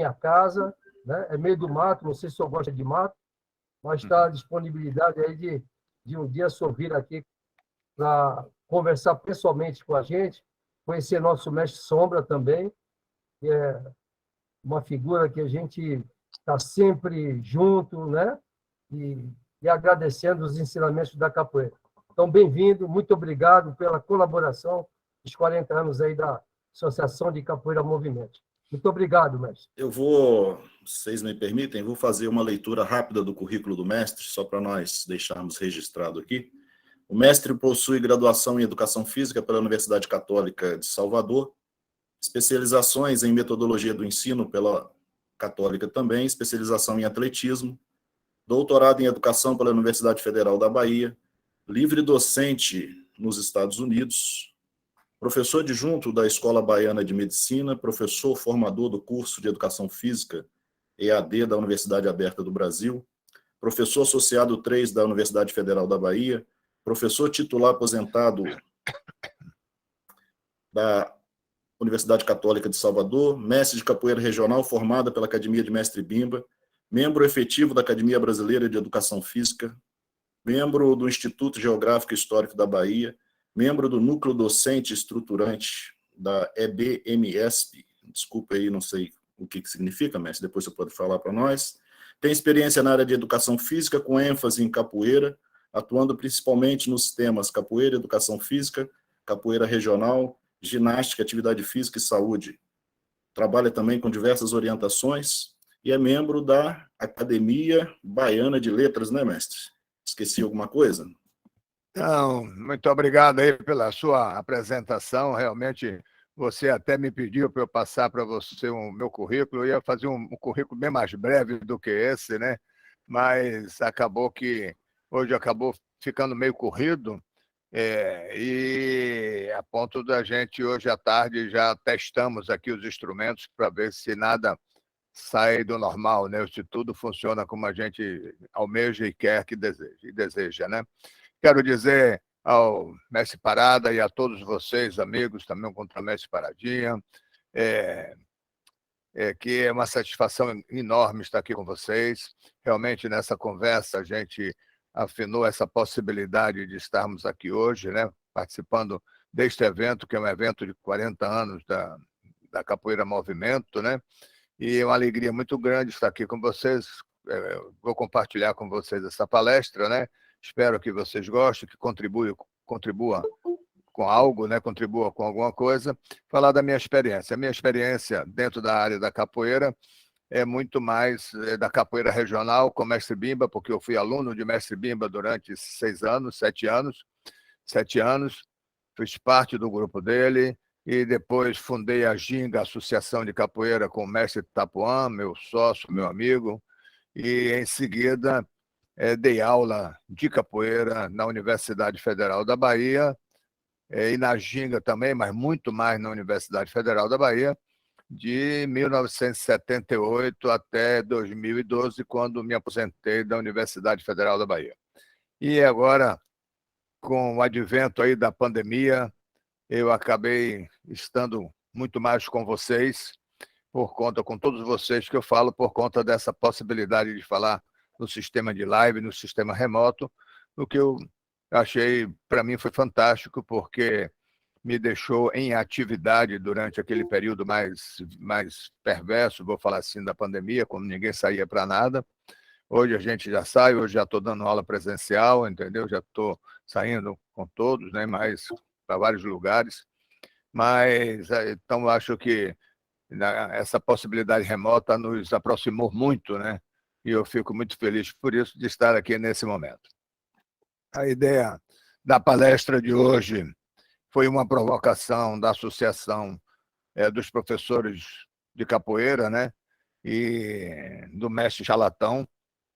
minha casa, né? É meio do mato, não sei se o senhor gosta de mato, mas está à disponibilidade aí de um dia o senhor vir aqui para conversar pessoalmente com a gente, conhecer nosso mestre Sombra também, que é uma figura que a gente está sempre junto, né? E agradecendo os ensinamentos da capoeira. Então, bem-vindo, muito obrigado pela colaboração dos 40 anos aí da Associação de Capoeira Movimento. Muito obrigado, mestre. Vocês me permitem, vou fazer uma leitura rápida do currículo do mestre, só para nós deixarmos registrado aqui. O mestre possui graduação em Educação Física pela Universidade Católica de Salvador, especializações em Metodologia do Ensino pela Católica também, especialização em Atletismo, doutorado em Educação pela Universidade Federal da Bahia, livre docente nos Estados Unidos, professor adjunto da Escola Baiana de Medicina, professor formador do curso de Educação Física EAD da Universidade Aberta do Brasil, professor associado 3 da Universidade Federal da Bahia, professor titular aposentado da Universidade Católica de Salvador, mestre de capoeira regional formada pela Academia de Mestre Bimba, membro efetivo da Academia Brasileira de Educação Física, membro do Instituto Geográfico e Histórico da Bahia, membro do Núcleo Docente Estruturante da EBMESP, desculpa aí, não sei o que significa, mas depois você pode falar para nós. Tem experiência na área de Educação Física, com ênfase em capoeira, atuando principalmente nos temas capoeira, educação física, capoeira regional, ginástica, atividade física e saúde. Trabalha também com diversas orientações e é membro da Academia Baiana de Letras, né, mestre? Esqueci alguma coisa? Não, muito obrigado aí pela sua apresentação. Realmente, você até me pediu para eu passar para você o meu currículo. Eu ia fazer um currículo bem mais breve do que esse, né? Mas acabou que hoje acabou ficando meio corrido, e a ponto da gente, hoje à tarde, já testamos aqui os instrumentos para ver se nada sai do normal, né? Se tudo funciona como a gente almeja e quer que deseja, né? Quero dizer ao mestre Parada e a todos vocês, amigos, também o contramestre Paradinha, que é uma satisfação enorme estar aqui com vocês. Realmente, nessa conversa, a gente afinou essa possibilidade de estarmos aqui hoje, né, participando deste evento, que é um evento de 40 anos da Capoeira Movimento, né? E é uma alegria muito grande estar aqui com vocês. Vou compartilhar com vocês essa palestra, né? Espero que vocês gostem, que contribua com algo, né? Contribua com alguma coisa. Falar da minha experiência. A minha experiência dentro da área da capoeira é muito mais da capoeira regional com mestre Bimba, porque eu fui aluno de mestre Bimba durante 7 anos, fiz parte do grupo dele, e depois fundei a Ginga, Associação de Capoeira, com o mestre Tapuã, meu sócio, meu amigo, e em seguida dei aula de capoeira na Universidade Federal da Bahia, e na Ginga também, mas muito mais na Universidade Federal da Bahia, de 1978 até 2012, quando me aposentei da Universidade Federal da Bahia. E agora, com o advento aí da pandemia, eu acabei estando muito mais com vocês, com todos vocês que eu falo, por conta dessa possibilidade de falar no sistema de live, no sistema remoto, o que eu achei, para mim, foi fantástico, porque me deixou em atividade durante aquele período mais perverso, vou falar assim, da pandemia, quando ninguém saía para nada. Hoje a gente já sai, hoje já estou dando aula presencial, entendeu? Já estou saindo com todos, né? Mas para vários lugares. Mas, então, acho que essa possibilidade remota nos aproximou muito, né? E eu fico muito feliz por isso, de estar aqui nesse momento. A ideia da palestra de hoje foi uma provocação da Associação dos Professores de Capoeira, né? E do mestre Chalatão,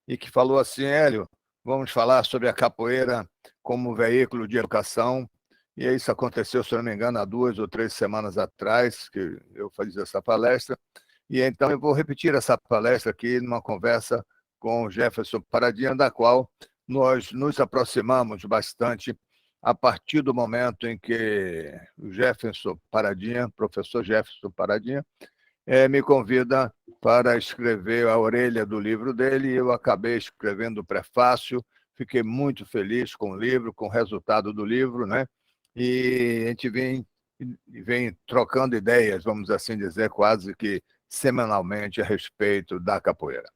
e que falou assim: Hélio, vamos falar sobre a capoeira como veículo de educação. E isso aconteceu, se não me engano, há 2 ou 3 semanas atrás, que eu fiz essa palestra. E então eu vou repetir essa palestra aqui numa conversa com o Jefferson Paradinha, da qual nós nos aproximamos bastante a partir do momento em que o Jefferson Paradinha, professor Jefferson Paradinha, me convida para escrever a orelha do livro dele, e eu acabei escrevendo o prefácio. Fiquei muito feliz com o livro, com o resultado do livro, né? E a gente vem trocando ideias, vamos assim dizer, quase que semanalmente a respeito da capoeira.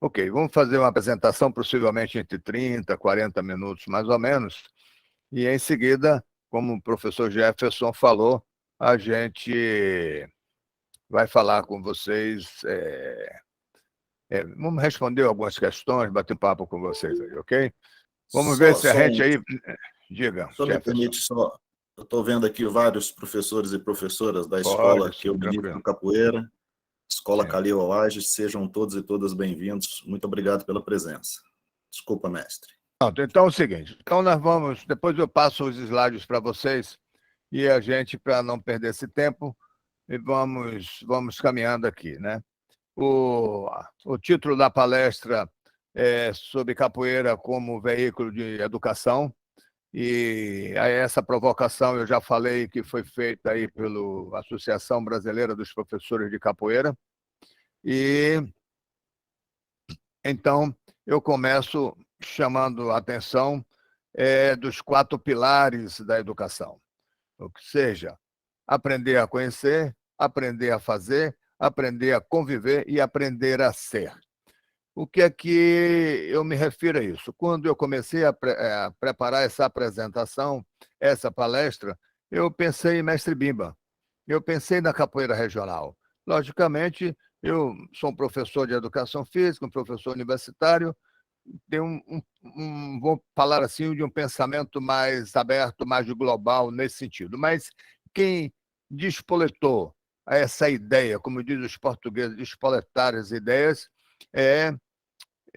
Ok, vamos fazer uma apresentação possivelmente entre 30 e 40 minutos, mais ou menos, e em seguida, como o professor Jefferson falou, a gente vai falar com vocês, vamos responder algumas questões, bater papo com vocês aí, ok? Vamos ver se a gente aí... Diga, Só me Jefferson. permite, eu estou vendo aqui vários professores e professoras da escola Pode, que eu ministro tranquilo. capoeira, Escola Sim. Calil Oage, sejam todos e todas bem-vindos. Muito obrigado pela presença. Desculpa, mestre. Pronto, então é o seguinte, então nós vamos, depois eu passo os slides para vocês, e a gente, para não perder esse tempo, e vamos caminhando aqui, né? O título da palestra é sobre capoeira como veículo de educação, e essa provocação eu já falei que foi feita aí pela Associação Brasileira dos Professores de Capoeira, e então eu começo chamando a atenção dos 4 pilares da educação, ou seja, aprender a conhecer, aprender a fazer, aprender a conviver e aprender a ser. O que é que eu me refiro a isso? Quando eu comecei a preparar essa apresentação, essa palestra, eu pensei em Mestre Bimba, eu pensei na capoeira regional. Logicamente, eu sou um professor de educação física, um professor universitário, tenho vou falar assim, de um pensamento mais aberto, mais global nesse sentido. Mas quem despoletou essa ideia, como dizem os portugueses, despoletar as ideias,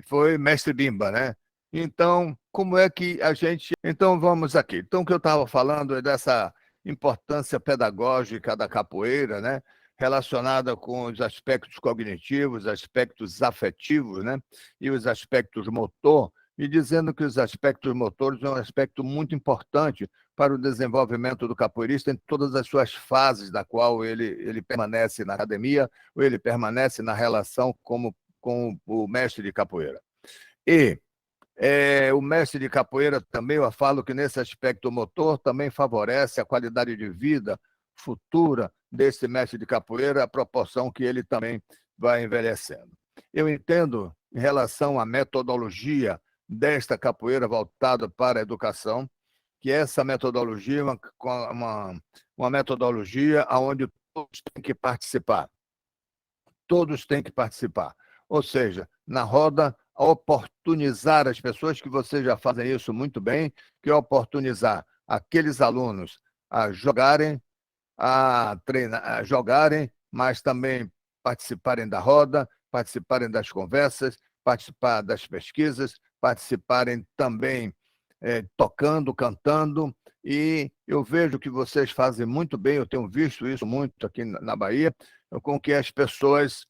foi Mestre Bimba, né? Então, como é que a gente... Então, vamos aqui. Então, o que eu estava falando é dessa importância pedagógica da capoeira, né? Relacionada com os aspectos cognitivos, aspectos afetivos, né? E os aspectos motor, e dizendo que os aspectos motores são um aspecto muito importante para o desenvolvimento do capoeirista em todas as suas fases, da qual ele permanece na academia, ou ele permanece na relação com o mestre de capoeira. E o mestre de capoeira também, eu falo que nesse aspecto motor também favorece a qualidade de vida futura desse mestre de capoeira, à proporção que ele também vai envelhecendo. Eu entendo, em relação à metodologia desta capoeira voltada para a educação, que essa metodologia é uma metodologia onde todos têm que participar. Todos têm que participar. Ou seja, na roda, oportunizar as pessoas, que vocês já fazem isso muito bem, que é oportunizar aqueles alunos a jogarem, a treinar, a jogarem, mas também participarem da roda, participarem das conversas, participar das pesquisas, participarem também tocando, cantando, e eu vejo que vocês fazem muito bem, eu tenho visto isso muito aqui na Bahia, com que as pessoas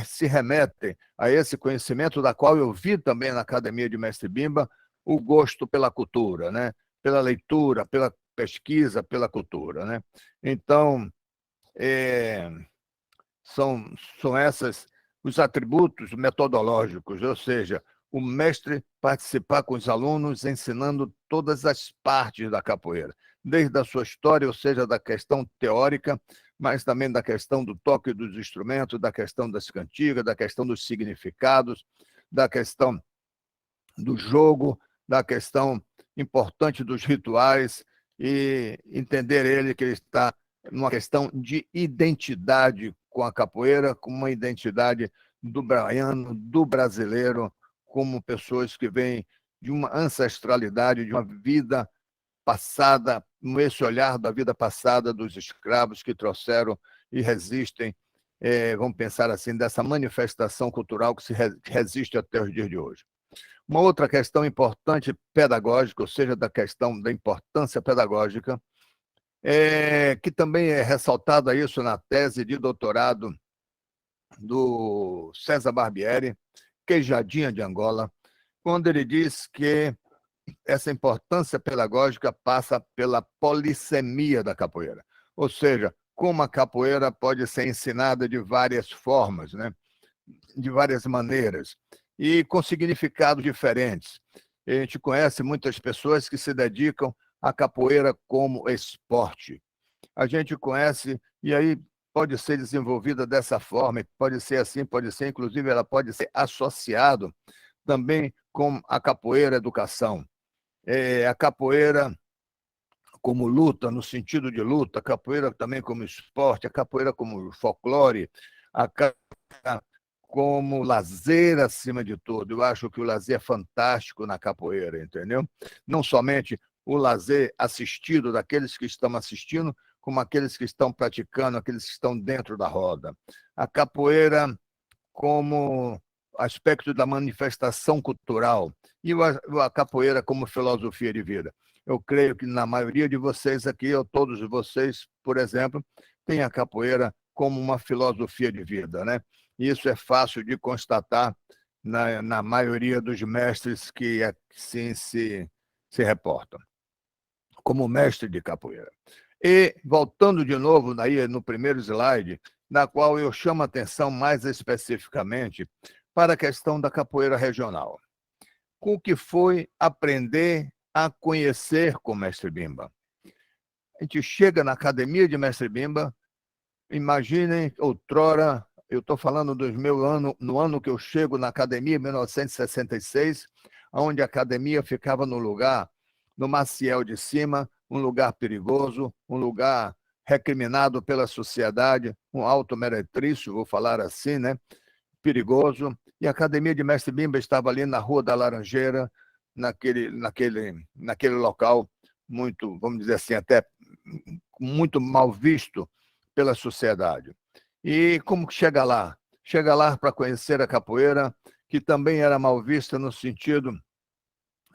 se remetem a esse conhecimento, da qual eu vi também na Academia de Mestre Bimba, o gosto pela cultura, né? Pela leitura, pela pesquisa, pela cultura, né? Então, são esses os atributos metodológicos, ou seja, o mestre participar com os alunos, ensinando todas as partes da capoeira, desde a sua história, ou seja, da questão teórica, mas também da questão do toque dos instrumentos, da questão das cantigas, da questão dos significados, da questão do jogo, da questão importante dos rituais, e entender ele que ele está numa questão de identidade com a capoeira, com uma identidade do baiano, do brasileiro, como pessoas que vêm de uma ancestralidade, de uma vida passada, esse olhar da vida passada dos escravos que trouxeram e resistem, vamos pensar assim, dessa manifestação cultural que resiste até os dias de hoje. Uma outra questão importante pedagógica, ou seja, da questão da importância pedagógica, que também é ressaltada isso na tese de doutorado do César Barbieri, Queijadinha de Angola, quando ele diz que essa importância pedagógica passa pela polissemia da capoeira, ou seja, como a capoeira pode ser ensinada de várias formas, né? De várias maneiras, e com significados diferentes. A gente conhece muitas pessoas que se dedicam à capoeira como esporte. A gente conhece, e aí pode ser desenvolvida dessa forma, pode ser assim, pode ser, inclusive, ela pode ser associado também com a capoeira educação. A capoeira como luta, no sentido de luta, a capoeira também como esporte, a capoeira como folclore, a como lazer acima de tudo. Eu acho que o lazer é fantástico na capoeira, entendeu? Não somente o lazer assistido daqueles que estão assistindo, como aqueles que estão praticando, aqueles que estão dentro da roda. A capoeira como aspecto da manifestação cultural e a capoeira como filosofia de vida. Eu creio que na maioria de vocês aqui, ou todos vocês, por exemplo, têm a capoeira como uma filosofia de vida, né? Isso é fácil de constatar na maioria dos mestres que assim se reportam, como mestre de capoeira. E, voltando de novo aí no primeiro slide, na qual eu chamo a atenção mais especificamente para a questão da capoeira regional. Com o que foi aprender a conhecer com o Mestre Bimba. A gente chega na academia de Mestre Bimba, imaginem, outrora, eu estou falando do meu ano, no ano que eu chego na academia, em 1966, onde a academia ficava no lugar, no Maciel de Cima, um lugar perigoso, um lugar recriminado pela sociedade, um alto meretrício, vou falar assim, né? Perigoso. E a academia de Mestre Bimba estava ali na Rua da Laranjeira, naquele local muito, vamos dizer assim, até muito mal visto pela sociedade. E como que chega lá? Chega lá para conhecer a capoeira, que também era mal vista no sentido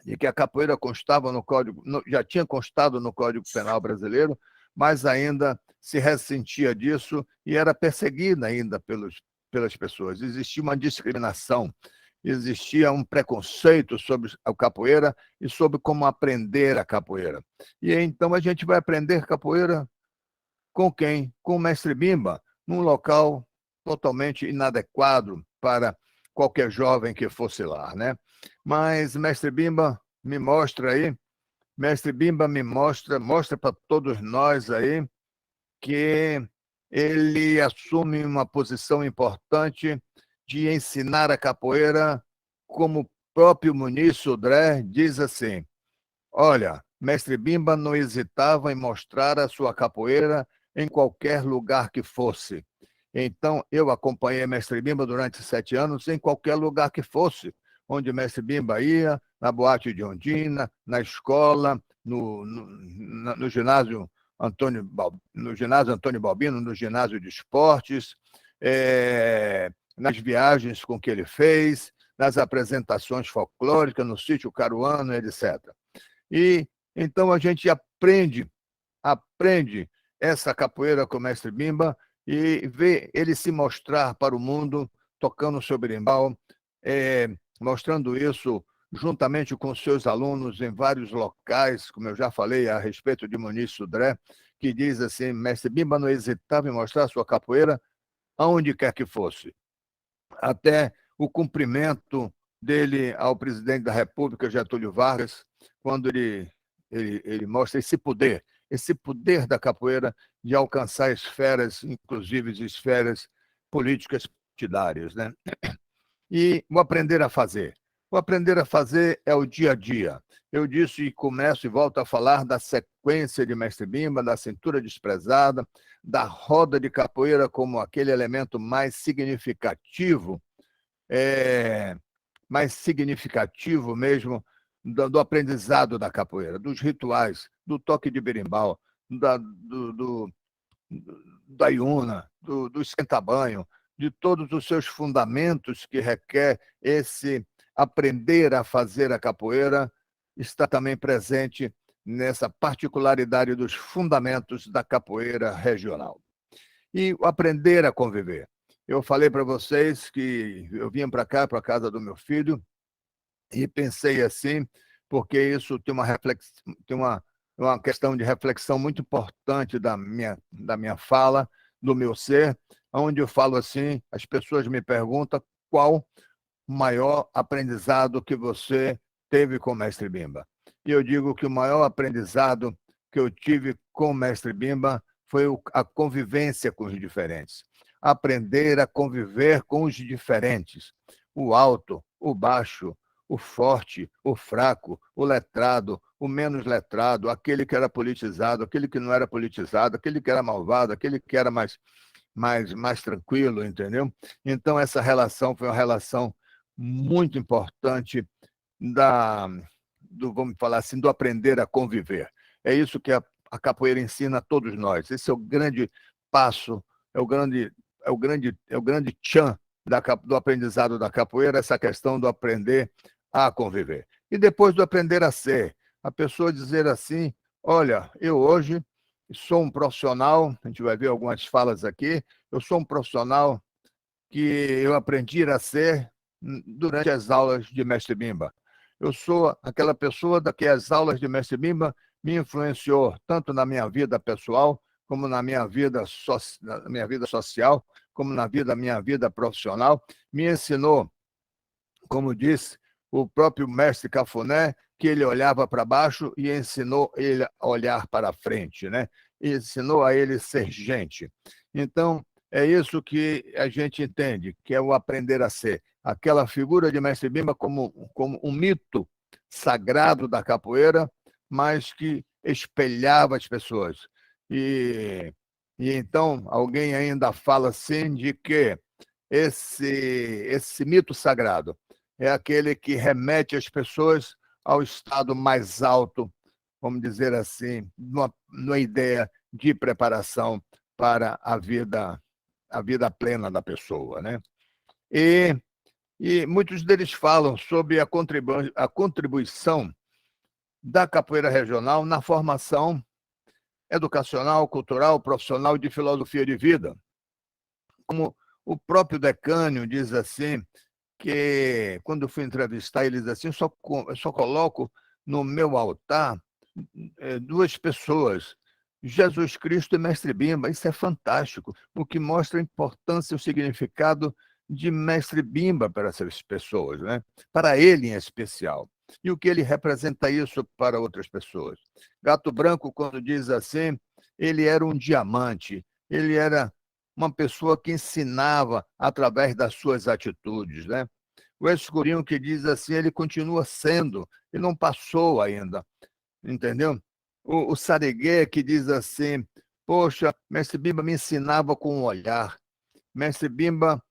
de que a capoeira constava no Código, já tinha constado no Código Penal brasileiro, mas ainda se ressentia disso e era perseguida ainda pelas pessoas. Existia uma discriminação, existia um preconceito sobre a capoeira e sobre como aprender a capoeira. E então a gente vai aprender capoeira com quem? Com o Mestre Bimba, num local totalmente inadequado para qualquer jovem que fosse lá, né? Mas Mestre Bimba me mostra aí, Mestre Bimba me mostra para todos nós aí que ele assume uma posição importante de ensinar a capoeira, como o próprio Muniz Sodré diz assim: olha, Mestre Bimba não hesitava em mostrar a sua capoeira em qualquer lugar que fosse. Então, eu acompanhei Mestre Bimba durante 7 anos em qualquer lugar que fosse, onde Mestre Bimba ia, na boate de Ondina, na escola, no ginásio no ginásio Antônio Balbino, no ginásio de esportes, nas viagens com que ele fez, nas apresentações folclóricas, no sítio Caruano, etc. E então a gente aprende essa capoeira com o Mestre Bimba e vê ele se mostrar para o mundo tocando seu berimbau, mostrando isso juntamente com seus alunos em vários locais, como eu já falei a respeito de Muniz Sodré, que diz assim: Mestre Bimba não hesitava em mostrar sua capoeira aonde quer que fosse. Até o cumprimento dele ao presidente da República, Getúlio Vargas, quando ele mostra esse poder da capoeira de alcançar esferas, inclusive esferas políticas partidárias, né? E o aprender a fazer. O aprender a fazer é o dia a dia. Eu disse e começo e volto a falar da sequência de Mestre Bimba, da cintura desprezada, da roda de capoeira como aquele elemento mais significativo mesmo do aprendizado da capoeira, dos rituais, do toque de berimbau, da iuna, do esquenta-banho, de todos os seus fundamentos que requer esse aprender a fazer a capoeira, está também presente nessa particularidade dos fundamentos da capoeira regional. E o aprender a conviver. Eu falei para vocês que eu vim para cá, para a casa do meu filho, e pensei assim, porque isso tem uma uma questão de reflexão muito importante da minha fala, do meu ser, onde eu falo assim, as pessoas me perguntam qual o maior aprendizado que você teve com o Mestre Bimba. E eu digo que o maior aprendizado que eu tive com o Mestre Bimba foi a convivência com os diferentes. Aprender a conviver com os diferentes. O alto, o baixo, o forte, o fraco, o letrado, o menos letrado, aquele que era politizado, aquele que não era politizado, aquele que era malvado, aquele que era mais tranquilo, entendeu? Então, essa relação foi uma relação muito importante vamos falar assim, do aprender a conviver. É isso que a capoeira ensina a todos nós. Esse é o grande passo, é o grande tchan do aprendizado da capoeira, essa questão do aprender a conviver. E depois do aprender a ser, a pessoa dizer assim, olha, eu hoje sou um profissional, a gente vai ver algumas falas aqui, eu sou um profissional que eu aprendi a ser durante as aulas de Mestre Bimba. Eu sou aquela pessoa que as aulas de Mestre Bimba me influenciou tanto na minha vida pessoal, como na minha vida social, como na minha vida profissional. Me ensinou, como disse o próprio mestre Cafuné, que ele olhava para baixo e ensinou ele a olhar para frente, né? E ensinou a ele ser gente. Então, é isso que a gente entende, que é o aprender a ser. Aquela figura de Mestre Bimba como um mito sagrado da capoeira, mas que espelhava as pessoas. E então, alguém ainda fala assim de que esse mito sagrado é aquele que remete as pessoas ao estado mais alto, vamos dizer assim, numa ideia de preparação para a vida plena da pessoa, né? E muitos deles falam sobre a contribuição da capoeira regional na formação educacional, cultural, profissional e de filosofia de vida. Como o próprio decânio diz assim, que quando eu fui entrevistar, ele diz assim, eu só coloco no meu altar duas pessoas, Jesus Cristo e Mestre Bimba. Isso é fantástico, o que mostra a importância e o significado de Mestre Bimba para essas pessoas, né? Para ele em especial. E o que ele representa isso para outras pessoas. Gato Branco, quando diz assim, ele era um diamante, ele era uma pessoa que ensinava através das suas atitudes, né? O escurinho que diz assim, ele continua sendo, ele não passou ainda, entendeu? O Sariguê que diz assim, poxa, Mestre Bimba me ensinava com um olhar, Mestre Bimba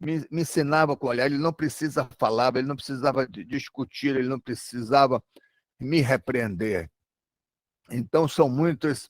me ensinava com o olhar, ele não precisa falar, ele não precisava discutir, ele não precisava me repreender. Então, são muitas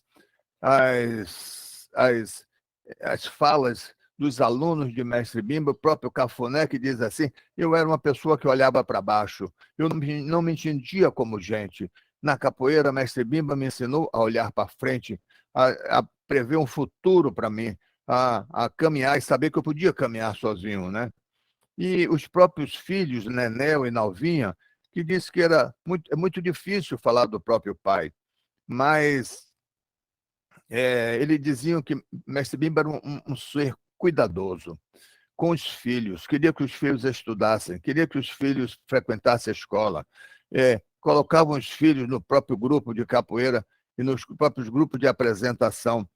as falas dos alunos de Mestre Bimba, o próprio Cafuné, que diz assim, eu era uma pessoa que olhava para baixo, eu não me entendia como gente. Na capoeira, Mestre Bimba me ensinou a olhar para frente, a prever um futuro para mim, a caminhar e saber que eu podia caminhar sozinho, né? E os próprios filhos, Nenéu e Nalvinha, que disse que é muito difícil falar do próprio pai, mas eles diziam que Mestre Bimba era um ser cuidadoso com os filhos, queria que os filhos estudassem, queria que os filhos frequentassem a escola, colocavam os filhos no próprio grupo de capoeira e nos próprios grupos de apresentação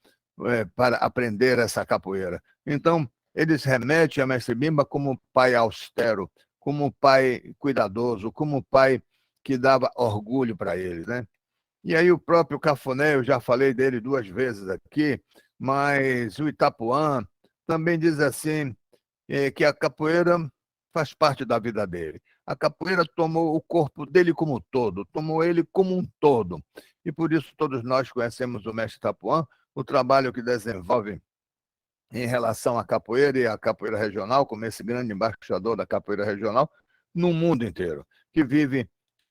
para aprender essa capoeira. Então, eles remetem a Mestre Bimba como um pai austero, como um pai cuidadoso, como um pai que dava orgulho para eles, né? E aí o próprio Cafuné, eu já falei dele 2 vezes aqui, mas o Itapuã também diz assim, que a capoeira faz parte da vida dele. A capoeira tomou o corpo dele como um todo, tomou ele como um todo. E por isso todos nós conhecemos o mestre Itapuã, o trabalho que desenvolve em relação à capoeira e à capoeira regional, como esse grande embaixador da capoeira regional, no mundo inteiro, que vive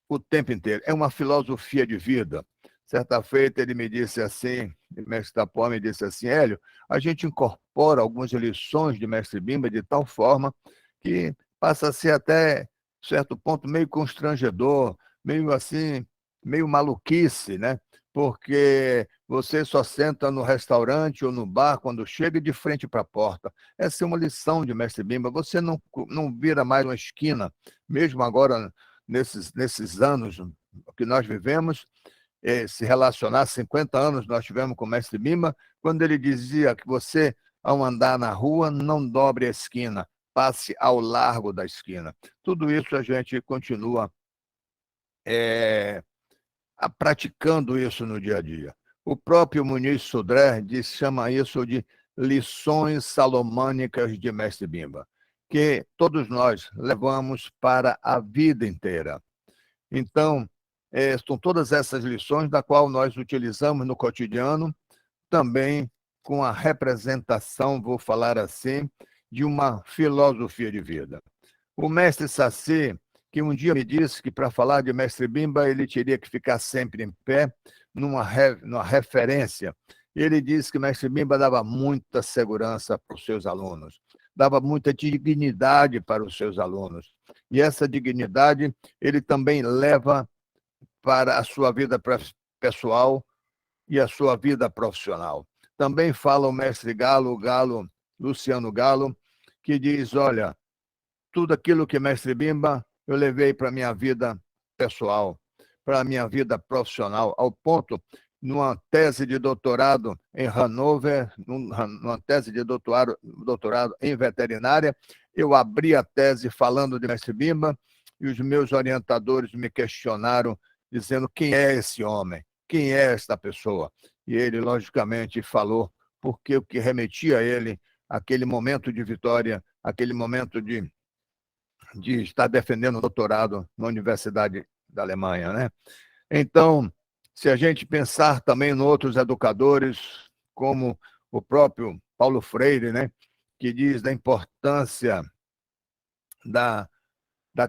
o tempo inteiro. É uma filosofia de vida. Certa feita ele me disse assim, o mestre Itapuã me disse assim, Hélio, a gente incorpora algumas lições de Mestre Bimba de tal forma que passa a ser até certo ponto meio constrangedor, meio assim, meio maluquice, né? Porque você só senta no restaurante ou no bar quando chega de frente para a porta. Essa é uma lição de Mestre Bimba. Você não vira mais uma esquina, mesmo agora, nesses anos que nós vivemos, se relacionar, 50 anos nós tivemos com o Mestre Bimba, quando ele dizia que você, ao andar na rua, não dobre a esquina, passe ao largo da esquina. Tudo isso a gente continua praticando isso no dia a dia. O próprio Muniz Sodré chama isso de lições salomônicas de Mestre Bimba, que todos nós levamos para a vida inteira. Então, são todas essas lições da qual nós utilizamos no cotidiano, também com a representação, vou falar assim, de uma filosofia de vida. O mestre Saci, que um dia me disse que para falar de Mestre Bimba ele teria que ficar sempre em pé, numa referência. Ele disse que Mestre Bimba dava muita segurança para os seus alunos, dava muita dignidade para os seus alunos. E essa dignidade ele também leva para a sua vida pessoal e a sua vida profissional. Também fala o mestre Luciano Galo, que diz, olha, tudo aquilo que Mestre Bimba eu levei para a minha vida pessoal, para a minha vida profissional, ao ponto, numa tese de doutorado em Hannover, numa tese de doutorado em veterinária, eu abri a tese falando de Mestre Bimba e os meus orientadores me questionaram, dizendo quem é esse homem, quem é esta pessoa. E ele, logicamente, falou porque o que remetia a ele, aquele momento de vitória, aquele momento de estar defendendo o doutorado na Universidade da Alemanha, né? Então, se a gente pensar também em outros educadores, como o próprio Paulo Freire, né, que diz da importância da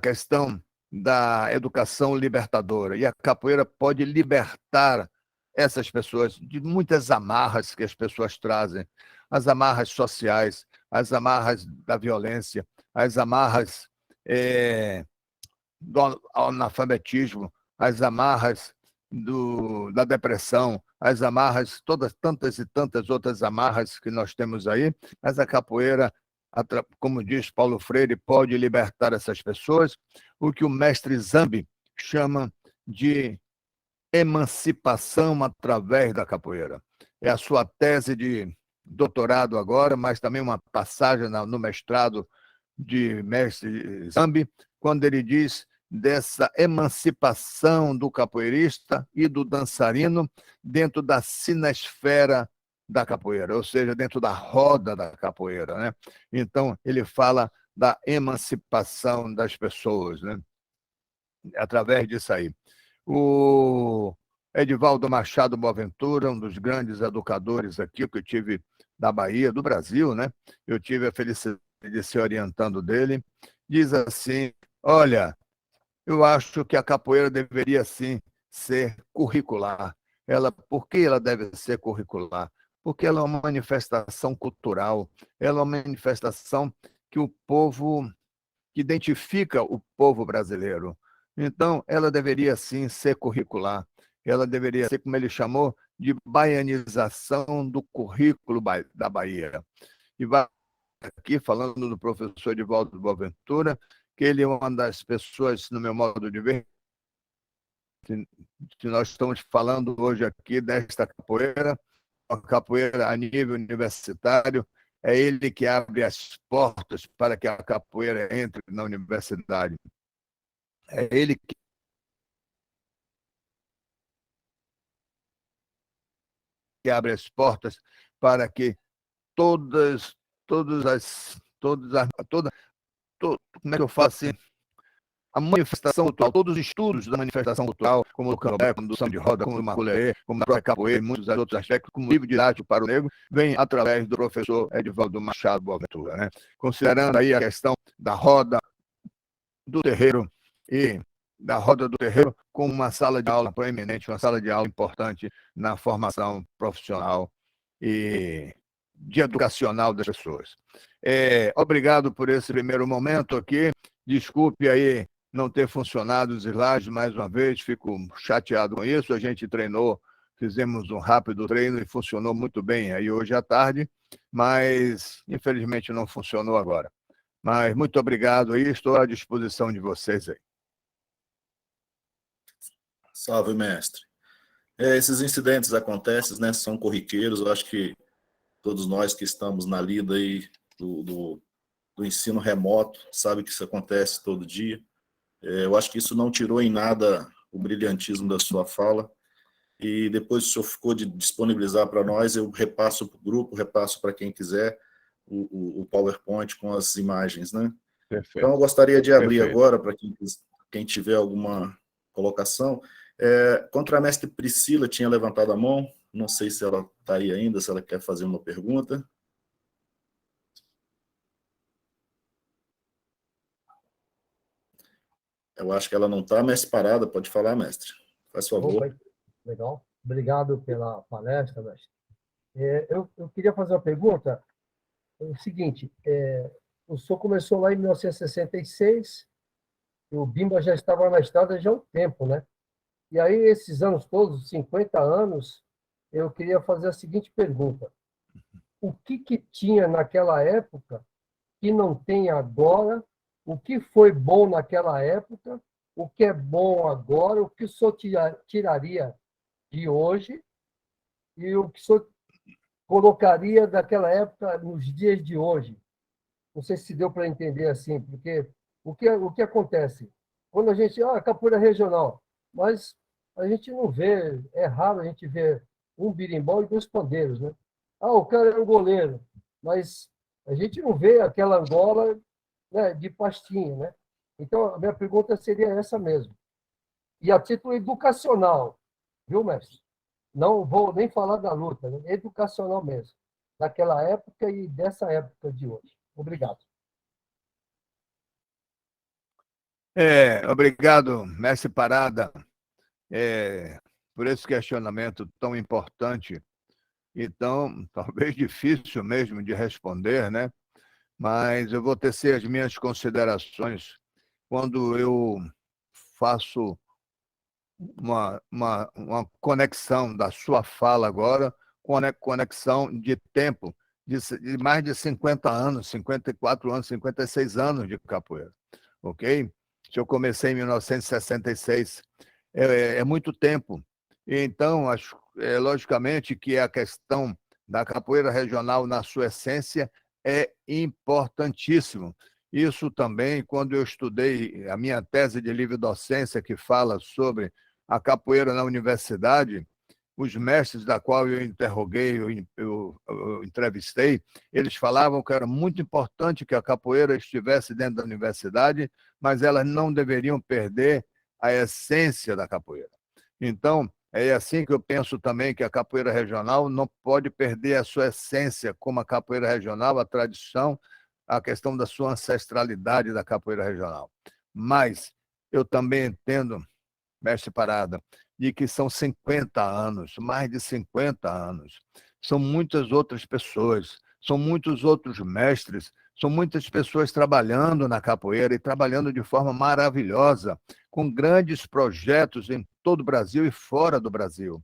questão da educação libertadora, e a capoeira pode libertar essas pessoas de muitas amarras que as pessoas trazem, as amarras sociais, as amarras da violência, as amarras do analfabetismo, as amarras da depressão, as amarras, tantas e tantas outras amarras que nós temos aí, mas a capoeira, como diz Paulo Freire, pode libertar essas pessoas, o que o mestre Zambi chama de emancipação através da capoeira. É a sua tese de doutorado agora, mas também uma passagem no mestrado de mestre Zambi, quando ele diz dessa emancipação do capoeirista e do dançarino dentro da sinesfera da capoeira, ou seja, dentro da roda da capoeira, né? Então, ele fala da emancipação das pessoas, né? Através disso aí. O Edivaldo Machado Boaventura, um dos grandes educadores aqui que eu tive da Bahia, do Brasil, né? Eu tive a felicidade de ser orientando dele, diz assim, olha, eu acho que a capoeira deveria, sim, ser curricular. Por que ela deve ser curricular? Porque ela é uma manifestação cultural, ela é uma manifestação que que identifica o povo brasileiro. Então, ela deveria, sim, ser curricular. Ela deveria ser, como ele chamou, de baianização do currículo da Bahia. E vai aqui falando do professor Edivaldo Boaventura, que ele é uma das pessoas, no meu modo de ver, que nós estamos falando hoje aqui desta capoeira, a capoeira a nível universitário, é ele que abre as portas para que a capoeira entre na universidade. É ele que abre as portas para que como é que eu falo assim? A manifestação cultural, todos os estudos da manifestação cultural, como o candomblé, como do samba de roda, como o maculelê, como a própria capoeira e muitos outros aspectos, como livro didático para o negro, vem através do professor Edivaldo Machado Boaventura, né? Considerando aí a questão da roda do terreiro e da roda do terreiro como uma sala de aula proeminente, uma sala de aula importante na formação profissional e de educacional das pessoas. Obrigado por esse primeiro momento aqui. Desculpe aí não ter funcionado os slides mais uma vez, fico chateado com isso. A gente treinou, fizemos um rápido treino e funcionou muito bem aí hoje à tarde, mas infelizmente não funcionou agora. Mas muito obrigado aí, estou à disposição de vocês aí. Salve, mestre. Esses incidentes acontecem, né? São corriqueiros. Eu acho que todos nós que estamos na lida aí do ensino remoto sabe que isso acontece todo dia. Eu acho que isso não tirou em nada o brilhantismo da sua fala. E depois o senhor ficou de disponibilizar para nós, eu repasso para o grupo, repasso para quem quiser o PowerPoint com as imagens, né? Perfeito. Então, eu gostaria de abrir Perfeito. agora, para quem tiver alguma colocação. Contra a mestre Priscila, tinha levantado a mão, não sei se ela está aí ainda, se ela quer fazer uma pergunta. Eu acho que ela não está, mestre Parada, pode falar, mestre. Faz favor. Opa, legal. Obrigado pela palestra, mestre. Eu queria fazer uma pergunta. É o seguinte, o senhor começou lá em 1966, e o Bimba já estava na estrada já há um tempo, né? E aí, esses anos todos, 50 anos, eu queria fazer a seguinte pergunta. O que tinha naquela época que não tem agora? O que foi bom naquela época? O que é bom agora? O que o senhor tiraria de hoje? E o que o senhor colocaria daquela época nos dias de hoje? Não sei se deu para entender assim, porque o que acontece? Quando a gente... capoeira regional, mas a gente não vê, é raro a gente ver um birimbau e 2 pandeiros, né? O cara é um goleiro, mas a gente não vê aquela Angola, né, de pastinha, né? Então, a minha pergunta seria essa mesmo. E a título educacional, viu, mestre? Não vou nem falar da luta, né? Educacional mesmo, daquela época e dessa época de hoje. Obrigado. Obrigado, mestre Parada, por esse questionamento tão importante e tão, talvez, difícil mesmo de responder, né? Mas eu vou tecer as minhas considerações quando eu faço uma conexão da sua fala agora com a conexão de tempo de mais de 50 anos, 54 anos, 56 anos de capoeira, ok? Eu comecei em 1966, é muito tempo. Então, logicamente que a questão da capoeira regional, na sua essência, é importantíssimo. Isso também, quando eu estudei a minha tese de livre docência, que fala sobre a capoeira na universidade, os mestres da qual eu interroguei, eu entrevistei, eles falavam que era muito importante que a capoeira estivesse dentro da universidade, mas elas não deveriam perder a essência da capoeira. Então, é assim que eu penso também que a capoeira regional não pode perder a sua essência, como a capoeira regional, a tradição, a questão da sua ancestralidade da capoeira regional. Mas eu também entendo, mestre Parada, de que são 50 anos, mais de 50 anos. São muitas outras pessoas, são muitos outros mestres, são muitas pessoas trabalhando na capoeira e trabalhando de forma maravilhosa, com grandes projetos em todo o Brasil e fora do Brasil,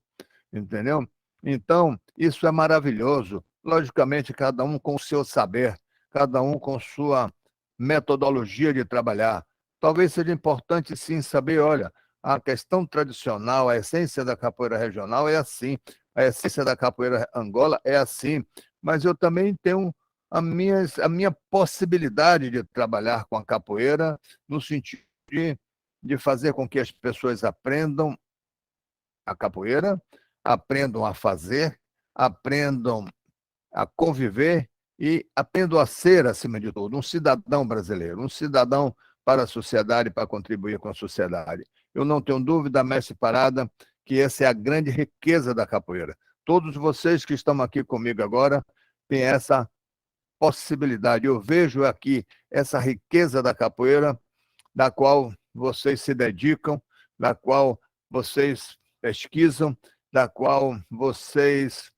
entendeu? Então, isso é maravilhoso. Logicamente, cada um com o seu saber, cada um com sua metodologia de trabalhar. Talvez seja importante, sim, saber, olha, a questão tradicional, a essência da capoeira regional é assim, a essência da capoeira Angola é assim, mas eu também tenho a minha possibilidade de trabalhar com a capoeira no sentido de fazer com que as pessoas aprendam a capoeira, aprendam a fazer, aprendam a conviver e aprendam a ser, acima de tudo, um cidadão brasileiro, um cidadão para a sociedade, para contribuir com a sociedade. Eu não tenho dúvida, mestre Parada, que essa é a grande riqueza da capoeira. Todos vocês que estão aqui comigo agora têm essa possibilidade. Eu vejo aqui essa riqueza da capoeira, da qual vocês se dedicam, da qual vocês pesquisam, da qual vocês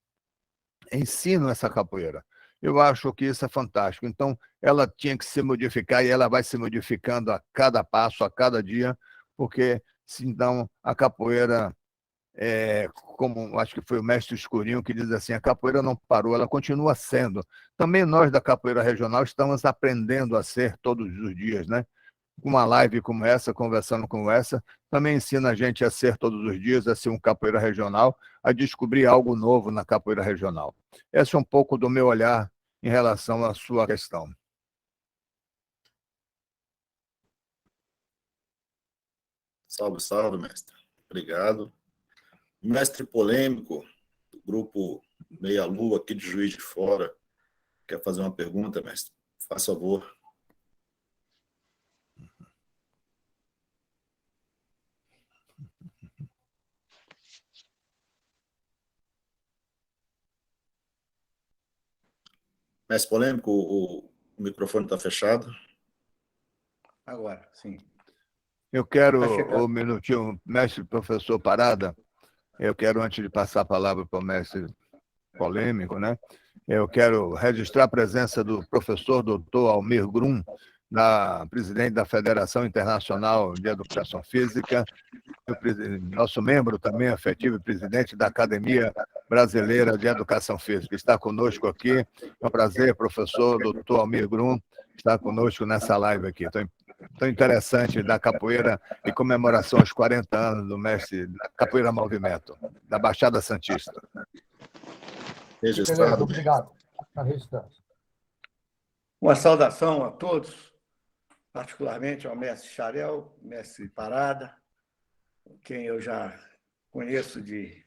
ensinam essa capoeira. Eu acho que isso é fantástico. Então, ela tinha que se modificar e ela vai se modificando a cada passo, a cada dia, porque senão a capoeira, como acho que foi o mestre Escurinho que diz assim, a capoeira não parou, ela continua sendo. Também nós da capoeira regional estamos aprendendo a ser todos os dias, né? Uma live como essa, conversando como essa, também ensina a gente a ser todos os dias, a ser um capoeira regional, a descobrir algo novo na capoeira regional. Esse é um pouco do meu olhar em relação à sua questão. Salve, salve, mestre. Obrigado. Mestre polêmico, do grupo Meia Lua, aqui de Juiz de Fora, quer fazer uma pergunta, mestre? Faça favor. Mestre polêmico, o microfone está fechado. Agora, sim. Eu quero, Tá chegando. um minutinho, mestre professor Parada, eu quero, antes de passar a palavra para o mestre polêmico, né? Eu quero registrar a presença do professor doutor Almir Grum, presidente da Federação Internacional de Educação Física, nosso membro também afetivo e presidente da Academia Brasileira de Educação Física. Está conosco aqui. É um prazer, professor doutor Almir Grum, estar conosco nessa live aqui. Tão interessante, da capoeira e comemoração aos 40 anos do mestre da Capoeira Movimento, da Baixada Santista. Registrado. Beleza, obrigado. Está registrado. Uma saudação a todos, particularmente ao mestre Xarel, mestre Parada, quem eu já conheço de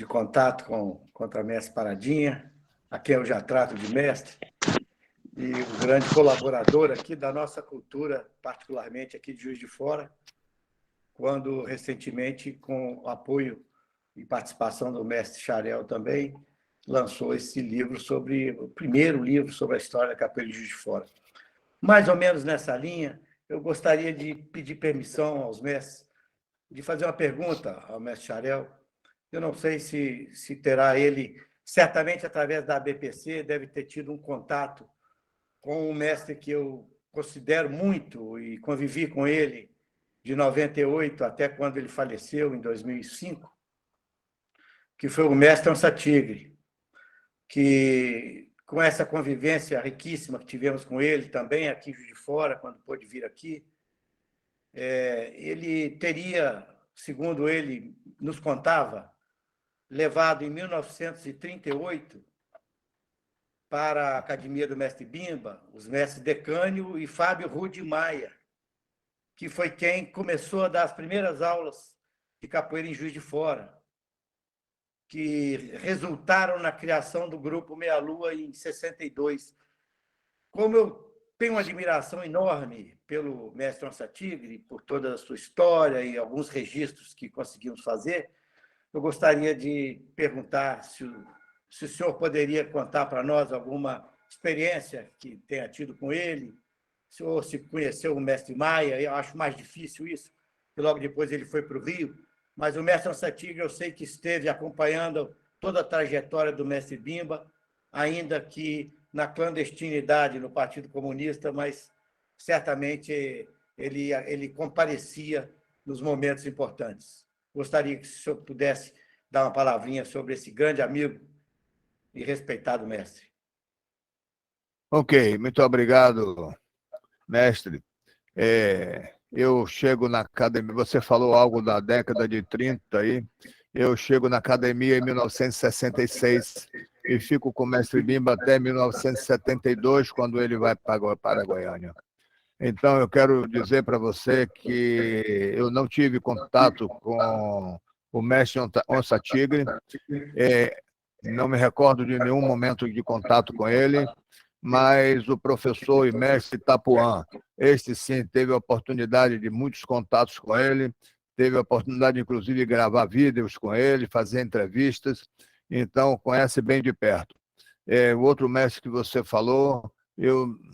contato contra a mestre Paradinha, a quem eu já trato de mestre, e um grande colaborador aqui da nossa cultura, particularmente aqui de Juiz de Fora, quando recentemente, com o apoio e participação do mestre Xarel também, lançou esse livro o primeiro livro sobre a história da capoeira de Juiz de Fora. Mais ou menos nessa linha, eu gostaria de pedir permissão aos mestres de fazer uma pergunta ao mestre Xarel. Eu não sei se terá ele, certamente através da ABPC, deve ter tido um contato com um mestre que eu considero muito e convivi com ele de 98 até quando ele faleceu, em 2005, que foi o mestre Onça Tigre, que, com essa convivência riquíssima que tivemos com ele também aqui de fora, quando pôde vir aqui, ele teria, segundo ele nos contava, levado em 1938 para a Academia do Mestre Bimba, os mestres Decânio e Fábio Rudi Maia, que foi quem começou a dar as primeiras aulas de capoeira em Juiz de Fora, que resultaram na criação do grupo Meia Lua em 62. Como eu tenho uma admiração enorme pelo mestre Onça Tigre, por toda a sua história e alguns registros que conseguimos fazer, eu gostaria de perguntar se o senhor poderia contar para nós alguma experiência que tenha tido com ele, se o senhor se conheceu o mestre Maia. Eu acho mais difícil isso, porque logo depois ele foi para o Rio, mas o mestre Onça Tigre eu sei que esteve acompanhando toda a trajetória do mestre Bimba, ainda que na clandestinidade no Partido Comunista, mas certamente ele comparecia nos momentos importantes. Gostaria que o senhor pudesse dar uma palavrinha sobre esse grande amigo e respeitado mestre. Ok, muito obrigado, mestre. Eu chego na academia, você falou algo da década de 30 aí, eu chego na academia em 1966 e fico com o mestre Bimba até 1972, quando ele vai para Goiânia. Então, eu quero dizer para você que eu não tive contato com o mestre Onça Tigre, não me recordo de nenhum momento de contato com ele, mas o professor e mestre Itapuã, este sim, teve a oportunidade de muitos contatos com ele, teve a oportunidade, inclusive, de gravar vídeos com ele, fazer entrevistas, então conhece bem de perto. O outro mestre que você falou,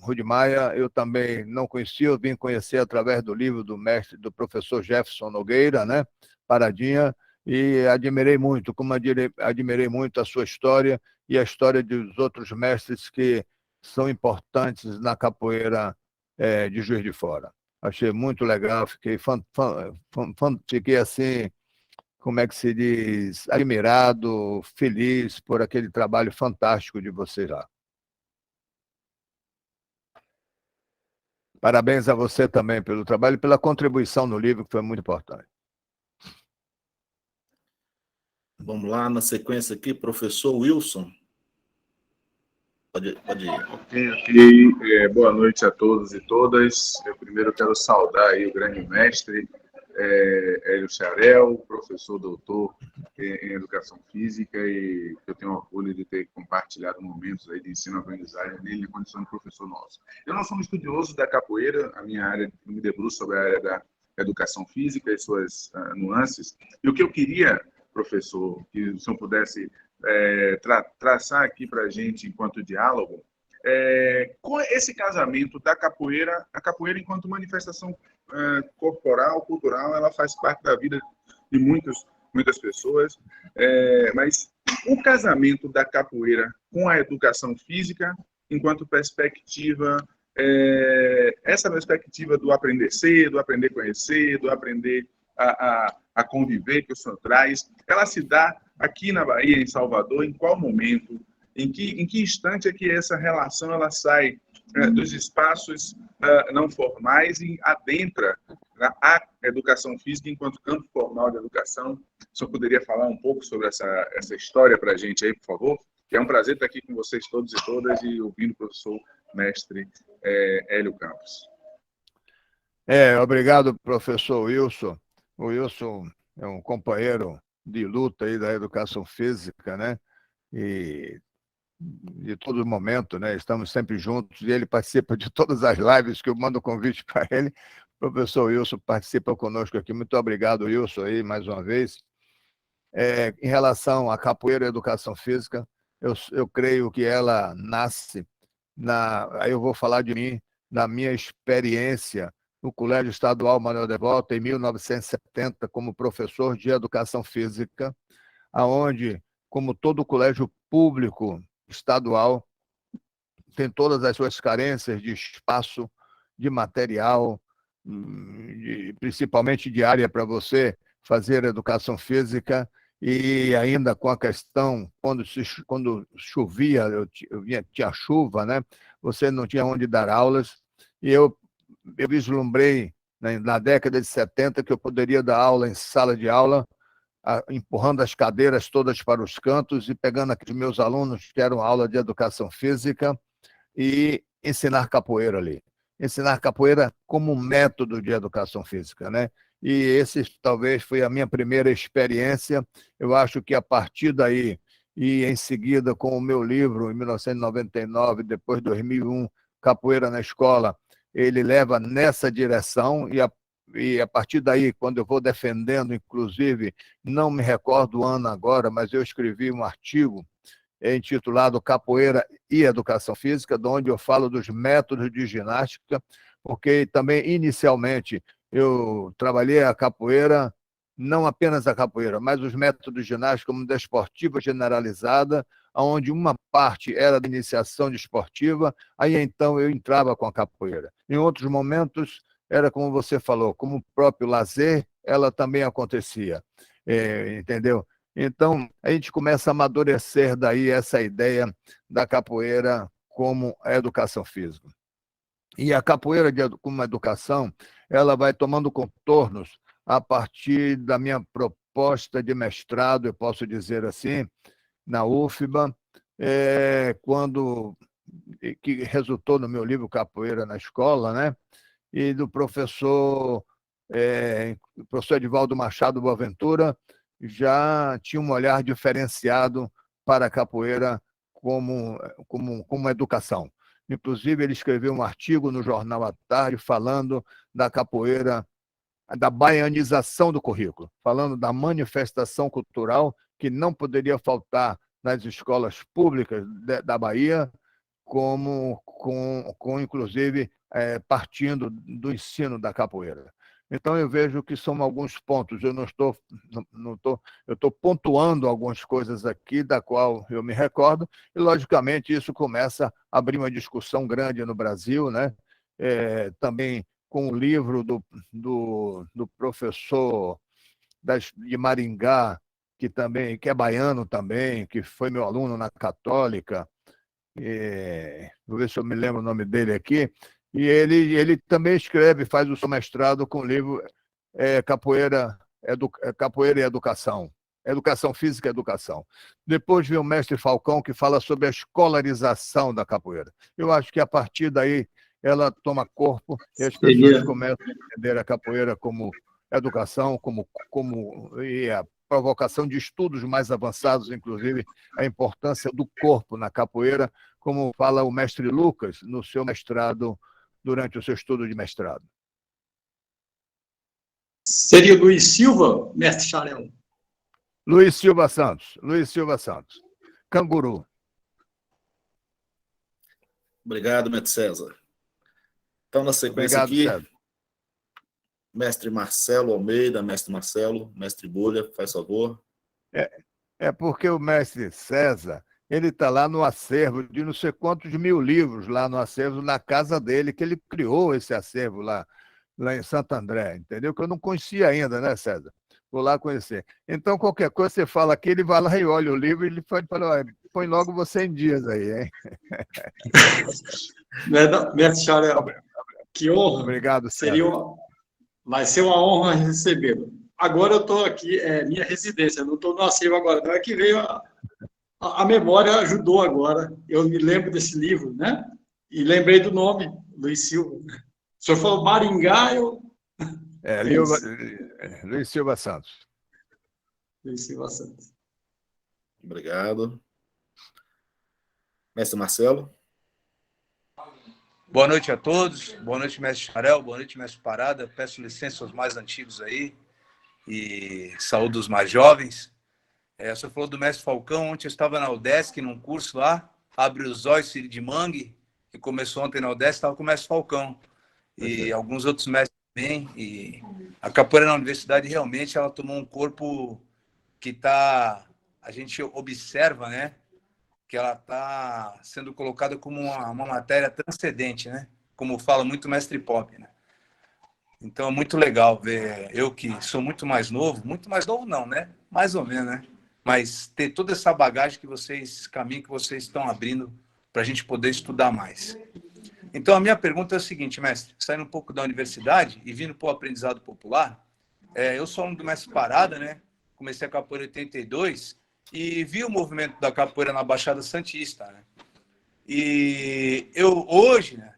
Rudi Maia, eu também não conhecia, eu vim conhecer através do livro do professor Jefferson Nogueira, né? Paradinha, e admirei muito, como admirei muito a sua história e a história dos outros mestres que são importantes na capoeira de Juiz de Fora. Achei muito legal, fiquei assim, como é que se diz, admirado, feliz por aquele trabalho fantástico de vocês lá. Parabéns a você também pelo trabalho e pela contribuição no livro, que foi muito importante. Vamos lá, na sequência aqui, professor Wilson. Pode ir. Ok. Boa noite a todos e todas. Eu primeiro quero saudar aí o grande mestre Hélio Xarel, professor doutor em Educação Física, e eu tenho orgulho de ter compartilhado momentos aí de ensino-aprendizagem nele na condição de professor nosso. Eu não sou um estudioso da capoeira, a minha área, me debruço sobre a área da Educação Física e suas nuances, e o que eu queria, professor, que o senhor pudesse traçar aqui para a gente enquanto diálogo, com esse casamento da capoeira, a capoeira enquanto manifestação corporal, cultural, ela faz parte da vida de muitas pessoas, mas o casamento da capoeira com a educação física enquanto perspectiva, essa perspectiva do aprender cedo, do aprender a conhecer, do aprender a conviver que o senhor traz, ela se dá aqui na Bahia, em Salvador, em qual momento, em que instante é que essa relação ela sai dos espaços não formais e adentra a educação física enquanto campo formal de educação? O senhor poderia falar um pouco sobre essa história para a gente aí, por favor? É um prazer estar aqui com vocês todos e todas e ouvindo o professor mestre Hélio Campos. Obrigado, professor Wilson. O Wilson é um companheiro de luta aí da educação física, né? E de todo momento, né? Estamos sempre juntos e ele participa de todas as lives que eu mando convite para ele. O professor Wilson participa conosco aqui. Muito obrigado, Wilson, aí mais uma vez. Em relação à capoeira e educação física, eu creio que ela nasce aí eu vou falar de mim, na minha experiência no Colégio Estadual Manuel Devoto, em 1970, como professor de educação física, aonde, como todo colégio público estadual, tem todas as suas carências de espaço, de material, principalmente de área para você fazer educação física, e ainda com a questão, quando chovia, tinha chuva, né? Você não tinha onde dar aulas, e eu vislumbrei na década de 70 que eu poderia dar aula em sala de aula, empurrando as cadeiras todas para os cantos e pegando aqueles meus alunos que eram aula de educação física e ensinar capoeira ali. Ensinar capoeira como método de educação física, né? E esse talvez foi a minha primeira experiência. Eu acho que a partir daí, e em seguida com o meu livro, em 1999, depois 2001, Capoeira na Escola, ele leva nessa direção, e a partir daí, quando eu vou defendendo, inclusive, não me recordo o ano agora, mas eu escrevi um artigo intitulado Capoeira e Educação Física, onde eu falo dos métodos de ginástica, porque também, inicialmente, eu trabalhei a capoeira, não apenas a capoeira, mas os métodos de ginástica como desportiva generalizada, onde uma parte era da iniciação desportiva, aí então eu entrava com a capoeira. Em outros momentos, era como você falou, como o próprio lazer, ela também acontecia, entendeu? Então, a gente começa a amadurecer daí essa ideia da capoeira como a educação física. E a capoeira como educação, ela vai tomando contornos a partir da minha proposta de mestrado, eu posso dizer assim, na UFBA, que resultou no meu livro Capoeira na Escola, né? E do professor Edivaldo Machado Boaventura, já tinha um olhar diferenciado para a capoeira como educação. Inclusive, ele escreveu um artigo no Jornal à Tarde falando da capoeira, da baianização do currículo, falando da manifestação cultural que não poderia faltar nas escolas públicas da Bahia, inclusive, partindo do ensino da capoeira. Então, eu vejo que são alguns pontos. Eu estou pontuando algumas coisas aqui, da qual eu me recordo, e, logicamente, isso começa a abrir uma discussão grande no Brasil, né? Também com o livro do professor de Maringá, que é baiano também, que foi meu aluno na Católica, vou ver se eu me lembro o nome dele aqui, e ele também escreve, faz o seu mestrado com o livro Capoeira e Educação, Educação Física e Educação. Depois vem o mestre Falcão, que fala sobre a escolarização da capoeira. Eu acho que a partir daí ela toma corpo e as pessoas começam a entender a capoeira como educação, e a provocação de estudos mais avançados, inclusive a importância do corpo na capoeira, como fala o mestre Lucas no seu mestrado, durante o seu estudo de mestrado. Seria Luiz Silva, mestre Xarel? Luiz Silva Santos. Canguru. Obrigado, mestre César. Então, na sequência Obrigado, aqui, César. mestre Marcelo Almeida, mestre Bulha, faz favor. Porque o mestre César, ele está lá no acervo de não sei quantos mil livros, lá no acervo, na casa dele, que ele criou esse acervo lá em Santo André, entendeu? Que eu não conhecia ainda, né, César? Vou lá conhecer. Então, qualquer coisa você fala aqui, ele vai lá e olha o livro e ele fala, põe logo você em dias aí, hein? Mestre Xarel, que honra. Obrigado, César. Vai ser uma honra recebê-lo. Agora eu estou aqui, minha residência, não estou no acervo agora, não é que veio a memória ajudou agora. Eu me lembro desse livro, né? E lembrei do nome, Luiz Silva. O senhor falou Maringá, Luiz Silva Santos. Luiz Silva Santos. Obrigado. Mestre Marcelo. Boa noite a todos. Boa noite, mestre Xarel. Boa noite, mestre Parada. Peço licença aos mais antigos aí e saúdo os mais jovens. O senhor falou do mestre Falcão. Ontem eu estava na UDESC, num curso lá, Abre os Olhos de Mangue, que começou ontem na UDESC, estava com o mestre Falcão. E alguns outros mestres também. E a capoeira na universidade, realmente, ela tomou um corpo que a gente observa, né? Que ela está sendo colocada como uma matéria transcendente, né? Como fala muito o mestre Pop, né? Então é muito legal ver, eu que sou muito mais novo não, né? Mais ou menos, né? Mas ter toda essa bagagem caminho que vocês estão abrindo para a gente poder estudar mais. Então a minha pergunta é o seguinte, mestre, saindo um pouco da universidade e vindo para o aprendizado popular, eu sou aluno do mestre Parada, né? Comecei a capoeira em 82 e vi o movimento da capoeira na Baixada Santista, né? E eu hoje, né,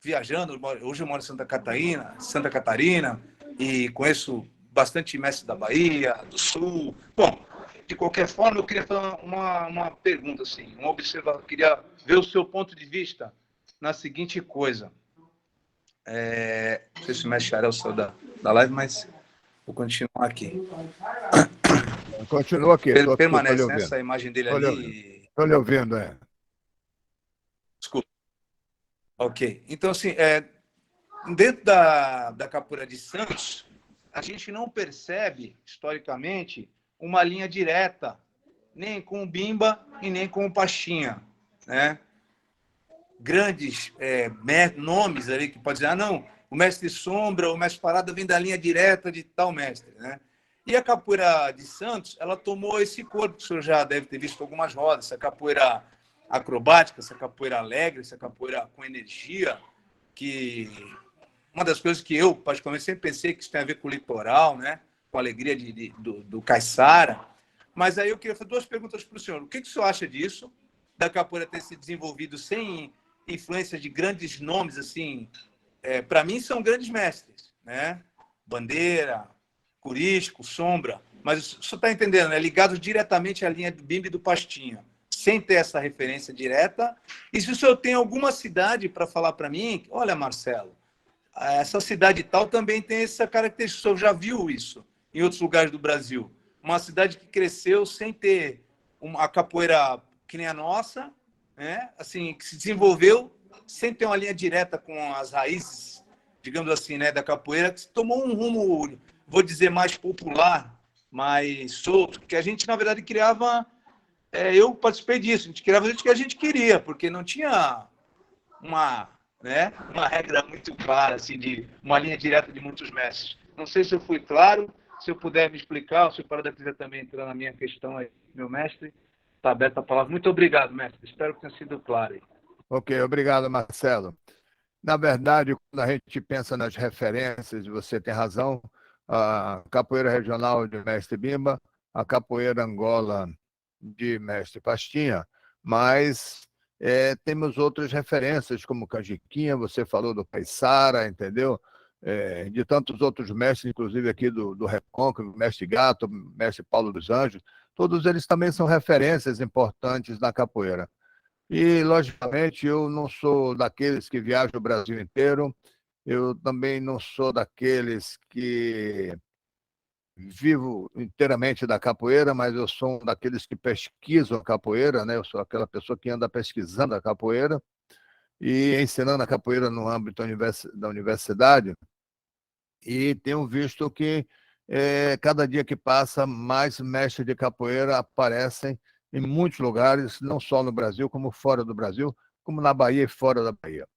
viajando, hoje eu moro em Santa Catarina, e conheço bastante mestres da Bahia, do Sul. Bom, de qualquer forma, eu queria fazer uma pergunta, assim, uma observação, eu queria ver o seu ponto de vista na seguinte coisa. Não sei se o mestre Xarel saiu da live, mas vou continuar aqui. Continua aqui. Ele permanece nessa imagem dele ali. Estou lhe ouvindo, Desculpa. Ok. Então, assim, dentro da capoeira de Santos, a gente não percebe, historicamente, uma linha direta, nem com o Bimba e nem com o Pastinha, né? Grandes nomes ali que pode dizer, não, o mestre Sombra, o mestre Parada vem da linha direta de tal mestre, né? E a capoeira de Santos, ela tomou esse corpo, que o senhor já deve ter visto algumas rodas, essa capoeira acrobática, essa capoeira alegre, essa capoeira com energia, que uma das coisas que eu, particularmente, sempre pensei que isso tem a ver com o litoral, né? Com a alegria do caiçara. Mas aí eu queria fazer duas perguntas para o senhor. O que o senhor acha disso, da capoeira ter se desenvolvido sem influência de grandes nomes, assim, para mim são grandes mestres, né? Bandeira, Curisco, Sombra, mas o senhor está entendendo, né? Ligados diretamente à linha do Bimba e do Pastinha, sem ter essa referência direta. E se o senhor tem alguma cidade para falar para mim, olha, Marcelo, essa cidade tal também tem essa característica, o senhor já viu isso em outros lugares do Brasil. Uma cidade que cresceu sem ter a capoeira que nem a nossa, né? Assim, que se desenvolveu sem ter uma linha direta com as raízes digamos assim, né, da capoeira, que tomou um rumo, vou dizer, mais popular, mais solto, que a gente, na verdade, criava... eu participei disso, a gente criava o que a gente queria, porque não tinha uma regra muito clara, assim, de uma linha direta de muitos mestres. Não sei se eu fui claro, se eu puder me explicar, ou se o Parada quiser também entrar na minha questão aí, meu mestre, está aberta a palavra. Muito obrigado, mestre. Espero que tenha sido claro aí. Ok, obrigado, Marcelo. Na verdade, quando a gente pensa nas referências, você tem razão, a capoeira regional de mestre Bimba, a capoeira Angola de mestre Pastinha, mas temos outras referências, como Canjiquinha, você falou do Paissara, entendeu? De tantos outros mestres, inclusive aqui do Recôncavo, mestre Gato, mestre Paulo dos Anjos, todos eles também são referências importantes na capoeira. E, logicamente, eu não sou daqueles que viajam o Brasil inteiro, eu também não sou daqueles que vivo inteiramente da capoeira, mas eu sou um daqueles que pesquisam a capoeira, né? Eu sou aquela pessoa que anda pesquisando a capoeira e ensinando a capoeira no âmbito da universidade, e tenho visto que cada dia que passa, mais mestres de capoeira aparecem em muitos lugares, não só no Brasil, como fora do Brasil, como na Bahia e fora da Bahia.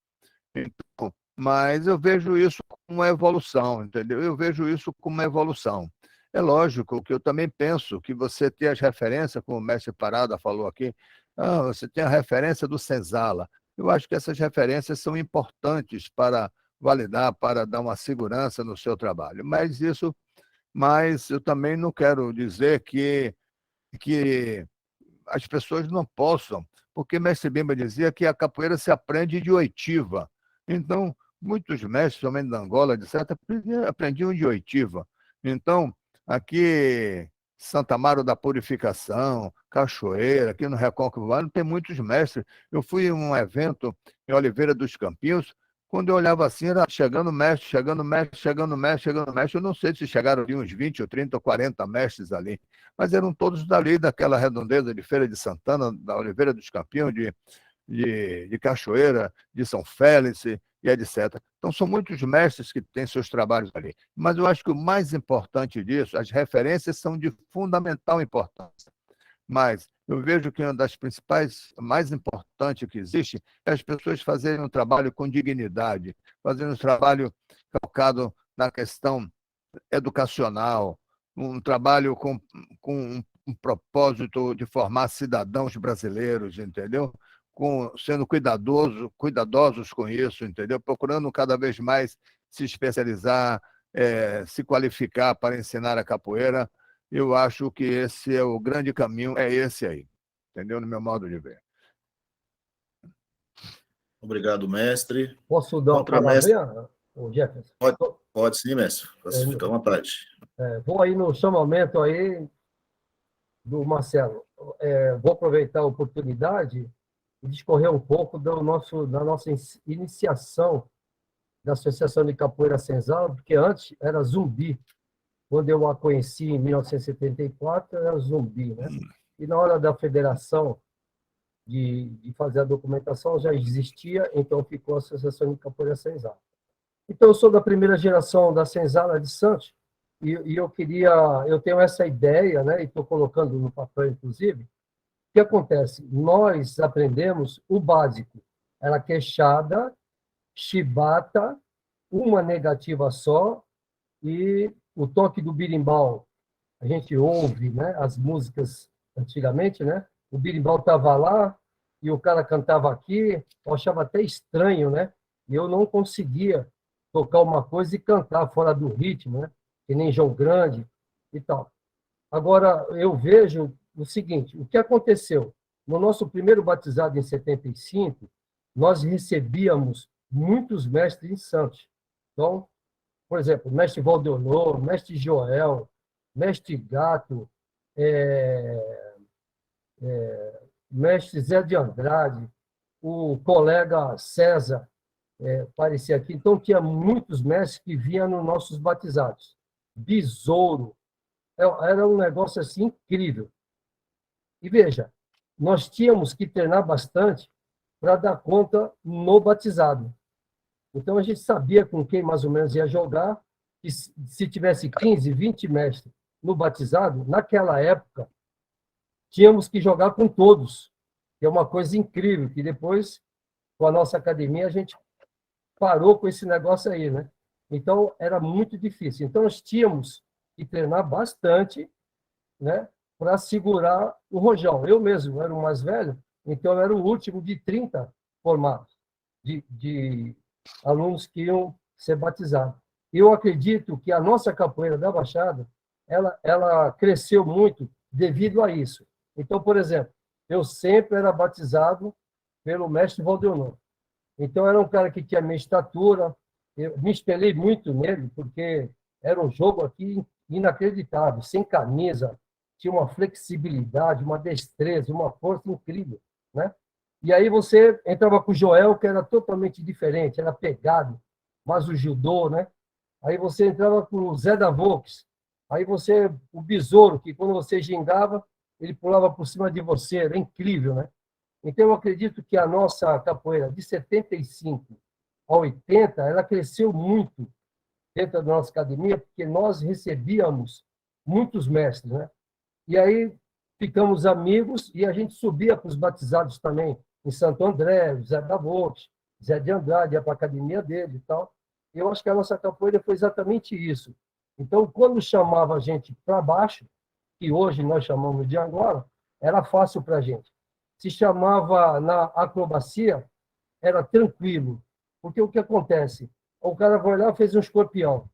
Então, mas eu vejo isso como uma evolução, entendeu? Eu vejo isso como uma evolução. É lógico que eu também penso que você tem as referências, como o mestre Parada falou aqui, você tem a referência do Senzala. Eu acho que essas referências são importantes para validar, para dar uma segurança no seu trabalho. Mas eu também não quero dizer que as pessoas não possam, porque mestre Bimba dizia que a capoeira se aprende de oitiva. Então, muitos mestres, somente da Angola, etc., aprendiam de oitiva. Então, aqui, Santa Amaro da Purificação, Cachoeira, aqui no Recôncavo Baiano, tem muitos mestres. Eu fui em um evento em Oliveira dos Campinhos, quando eu olhava assim, era chegando mestre, chegando mestre, chegando mestre, chegando mestre. Eu não sei se chegaram ali uns 20 ou 30 ou 40 mestres ali, mas eram todos dali, daquela redondeza de Feira de Santana, da Oliveira dos Campinhos, de Cachoeira, de São Félix e etc. Então, são muitos mestres que têm seus trabalhos ali. Mas eu acho que o mais importante disso, as referências são de fundamental importância. Mas eu vejo que uma das principais, mais importantes que existe, é as pessoas fazerem um trabalho com dignidade, fazerem um trabalho calcado na questão educacional, um trabalho com um propósito de formar cidadãos brasileiros, entendeu? Sendo cuidadosos com isso, entendeu? Procurando cada vez mais se especializar, se qualificar para ensinar a capoeira. Eu acho que esse é o grande caminho, é esse aí, entendeu? No meu modo de ver. Obrigado, mestre. Posso dar uma palavrinha, Jefferson? Pode sim, mestre. Fica à vontade. Vou aí no chamamento aí do Marcelo. Vou aproveitar a oportunidade e discorrer um pouco da nossa iniciação da Associação de Capoeira Senzala, porque antes era Zumbi. Quando eu a conheci em 1974, era Zumbi, né? E na hora da federação de fazer a documentação já existia, então ficou a Associação de Capoeira Senzala. Então, eu sou da primeira geração da Senzala de Santos, e eu tenho essa ideia, né? E estou colocando no papel, inclusive. O que acontece? Nós aprendemos o básico. Era queixada, chibata, uma negativa só, e o toque do birimbau. A gente ouve, né, as músicas antigamente, né? O birimbau estava lá e o cara cantava aqui. Eu achava até estranho, né? E eu não conseguia tocar uma coisa e cantar fora do ritmo, né? Que nem João Grande e tal. Agora, eu vejo o seguinte, o que aconteceu? No nosso primeiro batizado, em 75, nós recebíamos muitos mestres em Santos. Então, por exemplo, mestre Valdeonor, mestre Joel, mestre Gato, mestre Zé de Andrade, o colega César aparecia aqui. Então, tinha muitos mestres que vinham nos nossos batizados. Besouro. Era um negócio assim incrível. E veja, nós tínhamos que treinar bastante para dar conta no batizado. Então, a gente sabia com quem mais ou menos ia jogar, e se tivesse 15, 20 mestres no batizado, naquela época, tínhamos que jogar com todos, que é uma coisa incrível, que depois, com a nossa academia, a gente parou com esse negócio aí, né? Então, era muito difícil. Então, nós tínhamos que treinar bastante, né, para segurar o rojão. Eu mesmo era o mais velho, então eu era o último de 30 formados, de alunos que iam ser batizados. E eu acredito que a nossa capoeira da Baixada, ela cresceu muito devido a isso. Então, por exemplo, eu sempre era batizado pelo mestre Valdeonor. Então, era um cara que tinha minha estatura, eu me espelhei muito nele, porque era um jogo aqui inacreditável, sem camisa, tinha uma flexibilidade, uma destreza, uma força incrível, né? E aí você entrava com o Joel, que era totalmente diferente, era pegado, mas o judô, né? Aí você entrava com o Zé da Volks, aí você, o Besouro, que quando você gingava, ele pulava por cima de você, era incrível, né? Então, eu acredito que a nossa capoeira, de 75 a 80, ela cresceu muito dentro da nossa academia, porque nós recebíamos muitos mestres, né? E aí ficamos amigos e a gente subia para os batizados também, em Santo André, Zé da Volks, Zé de Andrade, ia para a academia dele e tal. Eu acho que a nossa capoeira foi exatamente isso. Então, quando chamava a gente para baixo, que hoje nós chamamos de Angola, era fácil para a gente. Se chamava na acrobacia, era tranquilo. Porque o que acontece? O cara vai lá e fez um escorpião.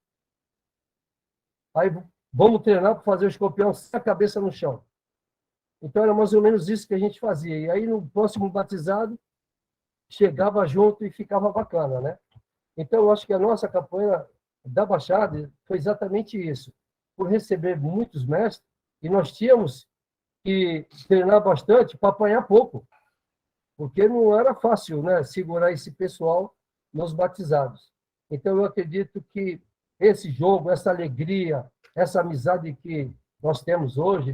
Aí vamos treinar para fazer o escorpião sem a cabeça no chão. Então, era mais ou menos isso que a gente fazia. E aí, no próximo batizado, chegava junto e ficava bacana, né? Então, eu acho que a nossa capoeira da Baixada foi exatamente isso. Por receber muitos mestres, e nós tínhamos que treinar bastante para apanhar pouco, porque não era fácil, né, segurar esse pessoal nos batizados. Então, eu acredito que esse jogo, essa alegria, essa amizade que nós temos hoje,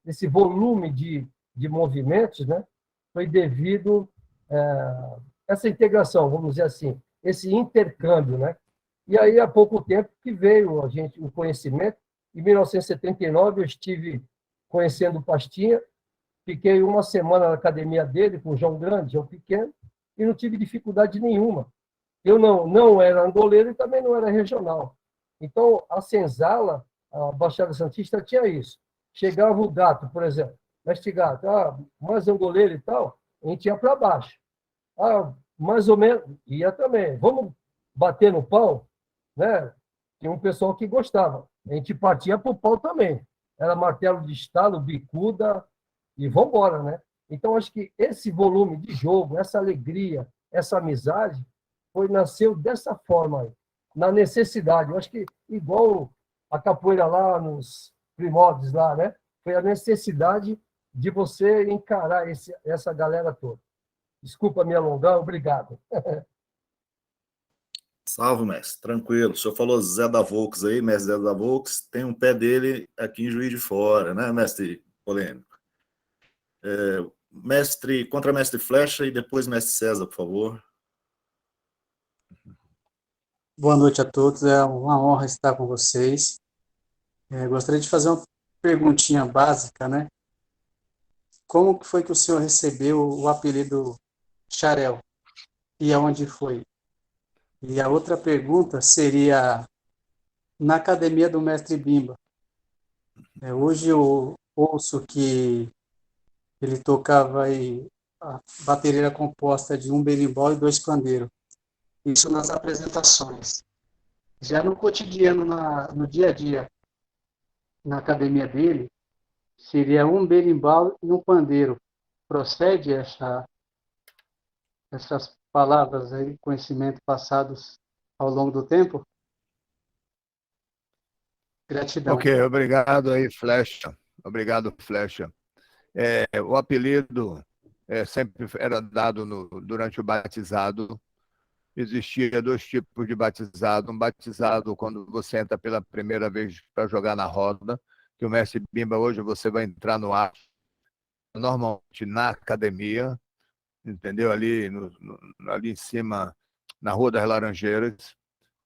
nesse volume de movimentos, né, foi devido a essa integração, vamos dizer assim, esse intercâmbio, né? E aí, há pouco tempo que veio o conhecimento. Em 1979, eu estive conhecendo o Pastinha, fiquei uma semana na academia dele, com o João Grande, João Pequeno, e não tive dificuldade nenhuma. Eu não era angoleiro e também não era regional. Então, a senzala, a Baixada Santista, tinha isso. Chegava o gato, por exemplo, mestre gato, mais angoleiro e tal, a gente ia para baixo. Mais ou menos, ia também. Vamos bater no pau? Né? Tinha um pessoal que gostava. A gente partia para o pau também. Era martelo de estalo, bicuda, e vamos embora, né? Então, acho que esse volume de jogo, essa alegria, essa amizade, nasceu dessa forma aí, na necessidade. Eu acho que, igual a capoeira lá nos primórdios, lá, né? Foi a necessidade de você encarar essa galera toda. Desculpa me alongar, obrigado. Salve, mestre. Tranquilo. O senhor falou Zé da Volks aí, mestre Zé da Volks. Tem um pé dele aqui em Juiz de Fora, né, mestre polêmico? Mestre Flecha e depois mestre César, por favor. Boa noite a todos, é uma honra estar com vocês. Gostaria de fazer uma perguntinha básica, né? Como que foi que o senhor recebeu o apelido Xarel? E aonde foi? E a outra pergunta seria, na academia do mestre Bimba, hoje eu ouço que ele tocava aí a bateria composta de um berimbau e 2 pandeiros. Isso nas apresentações. Já no cotidiano, no dia a dia, na academia dele, seria um berimbau e um pandeiro. Procede essas palavras aí, conhecimento passados ao longo do tempo? Gratidão. Ok, obrigado aí, Flecha. Obrigado, Flecha. O apelido sempre era dado durante o batizado. Existia 2 tipos de batizado. Um batizado quando você entra pela primeira vez para jogar na roda, que o mestre Bimba, hoje você vai entrar no ar, normalmente na academia, entendeu? Ali em cima na Rua das Laranjeiras,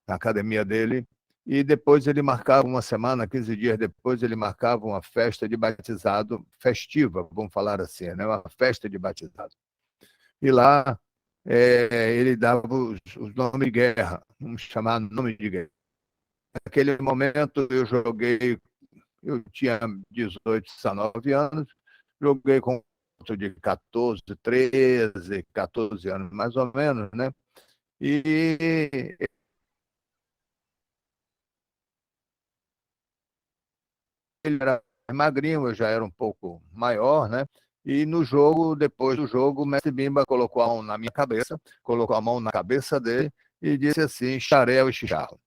na academia dele, e depois ele marcava uma semana, 15 dias depois, ele marcava uma festa de batizado festiva, vamos falar assim, né? Uma festa de batizado. E lá ele dava os nomes de guerra, vamos chamar nome de guerra. Naquele momento eu tinha 18, 19 anos, joguei com de 14, 13, 14 anos, mais ou menos, né? E ele era magrinho, eu já era um pouco maior, né? E no jogo, depois do jogo, o mestre Bimba colocou a mão na minha cabeça, colocou a mão na cabeça dele e disse assim, xarel e chicharro.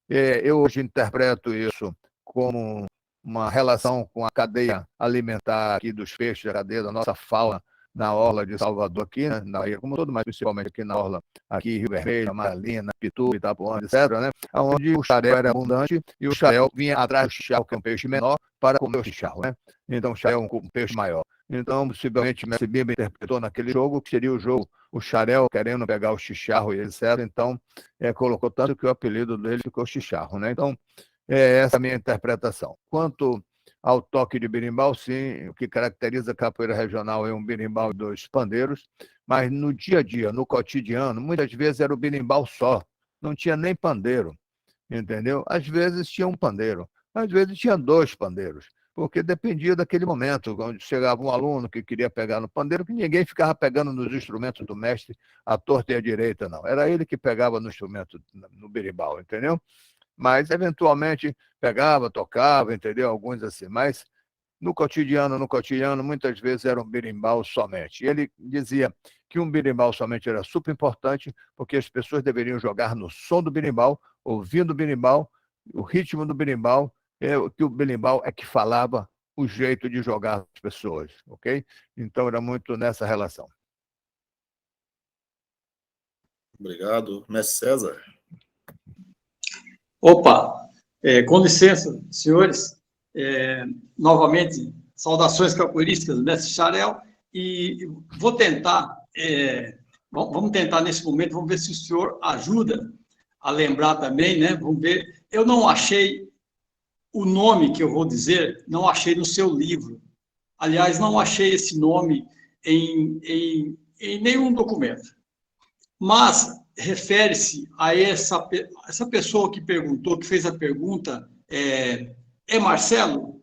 Eu hoje interpreto isso como uma relação com a cadeia alimentar aqui dos peixes, a cadeia da nossa fauna na orla de Salvador, aqui, né, na ilha como todo, mas principalmente aqui na orla, aqui Rio Vermelho, Amaralina, Pitu, Itapuã, etc., né, onde o xarel era abundante e o xarel vinha atrás do chicharro, que é um peixe menor, para comer o chicharro, né? Então o xarel é um peixe maior. Então, possivelmente, o mestre Bimba interpretou naquele jogo, que seria o jogo, o xarel querendo pegar o chicharro e etc., então colocou tanto que o apelido dele ficou chicharro, né? Então, essa é a minha interpretação. Quanto ao toque de berimbau, sim, o que caracteriza a capoeira regional é um berimbau e 2 pandeiros, mas no dia a dia, no cotidiano, muitas vezes era o berimbau só, não tinha nem pandeiro, entendeu? Às vezes tinha um pandeiro, às vezes tinha 2 pandeiros, porque dependia daquele momento, quando chegava um aluno que queria pegar no pandeiro, que ninguém ficava pegando nos instrumentos do mestre à torta e à direita, não. Era ele que pegava no instrumento, no berimbau, entendeu? Mas, eventualmente, pegava, tocava, entendeu? Alguns assim. Mas, no cotidiano, muitas vezes era um berimbau somente. E ele dizia que um berimbau somente era super importante, porque as pessoas deveriam jogar no som do berimbau, ouvindo o berimbau, o ritmo do berimbau, que o berimbau é que falava o jeito de jogar as pessoas, ok? Então, era muito nessa relação. Obrigado. Mestre César. Opa, com licença, senhores, novamente, saudações capoeirísticas, mestre Xarel, e vou tentar, vamos tentar nesse momento, vamos ver se o senhor ajuda a lembrar também, né? Vamos ver, eu não achei o nome que eu vou dizer, não achei no seu livro, aliás, não achei esse nome em nenhum documento, mas refere-se a essa pessoa que perguntou, que fez a pergunta, Marcelo,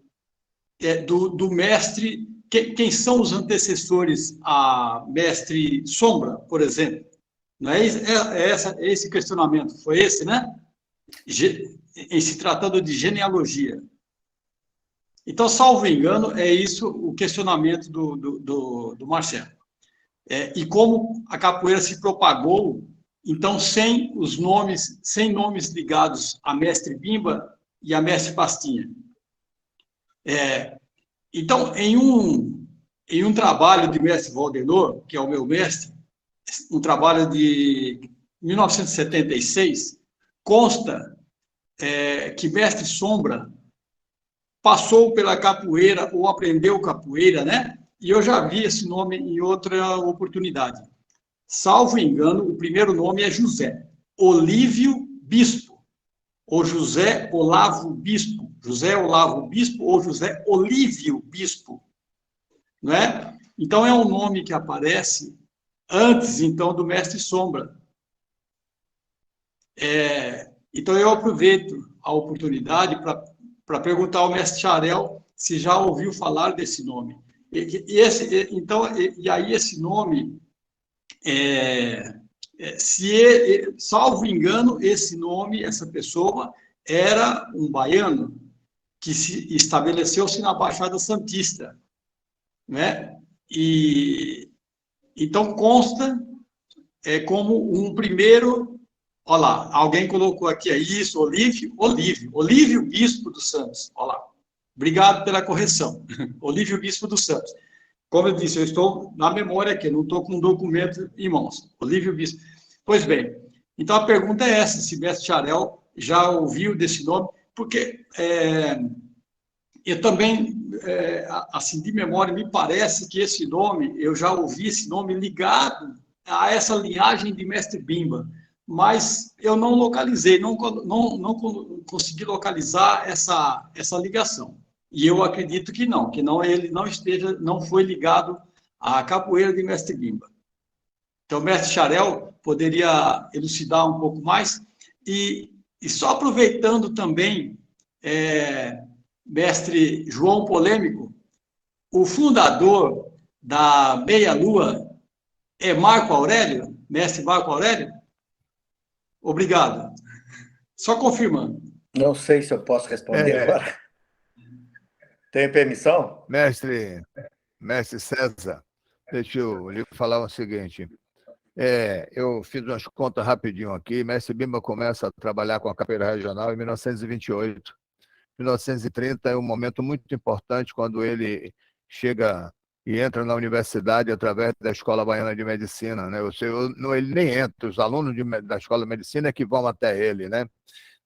do mestre, quem são os antecessores a mestre Sombra, por exemplo? Não é esse questionamento, foi esse, né? Em se tratando de genealogia. Então, salvo engano, é isso o questionamento do Marcelo. E como a capoeira se propagou, então, sem nomes ligados a mestre Bimba e a mestre Pastinha. Então, em um trabalho de mestre Valdenor, que é o meu mestre, um trabalho de 1976, consta que mestre Sombra passou pela capoeira ou aprendeu capoeira, né? E eu já vi esse nome em outra oportunidade. Salvo engano, o primeiro nome é José Olívio Bispo, ou José Olavo Bispo, José Olavo Bispo ou José Olívio Bispo, não é? Então, é um nome que aparece antes, então, do mestre Sombra. Então, eu aproveito a oportunidade para perguntar ao mestre Xarel se já ouviu falar desse nome. E aí esse nome, salvo engano, esse nome, essa pessoa, era um baiano que se estabeleceu-se na Baixada Santista, né? E então consta como um primeiro. Olha lá, alguém colocou aqui isso, Olívio Bispo dos Santos. Olha lá. Obrigado pela correção. Olívio Bispo dos Santos. Como eu disse, eu estou na memória aqui, não estou com um documento em mãos. Olívio Bispo. Pois bem, então a pergunta é essa, se mestre Xarel já ouviu desse nome, porque eu também, assim, de memória, me parece que esse nome, eu já ouvi esse nome ligado a essa linhagem de mestre Bimba. mas eu não localizei, não consegui localizar essa ligação. E eu acredito que não ele não foi ligado à capoeira de Mestre Bimba. Então, o mestre Xarel poderia elucidar um pouco mais. E só aproveitando também, mestre João Polêmico, o fundador da Meia Lua é Marco Aurélio, mestre Marco Aurélio? Obrigado. Só confirmando. Não sei se eu posso responder agora. Tem permissão? Mestre César, deixa eu lhe falar o seguinte. Eu fiz umas contas rapidinho aqui. Mestre Bimba começa a trabalhar com a capoeira regional em 1928. 1930 é um momento muito importante quando ele chega e entra na universidade através da Escola Baiana de Medicina, né? Ele nem entra, os alunos da Escola de Medicina é que vão até ele, né?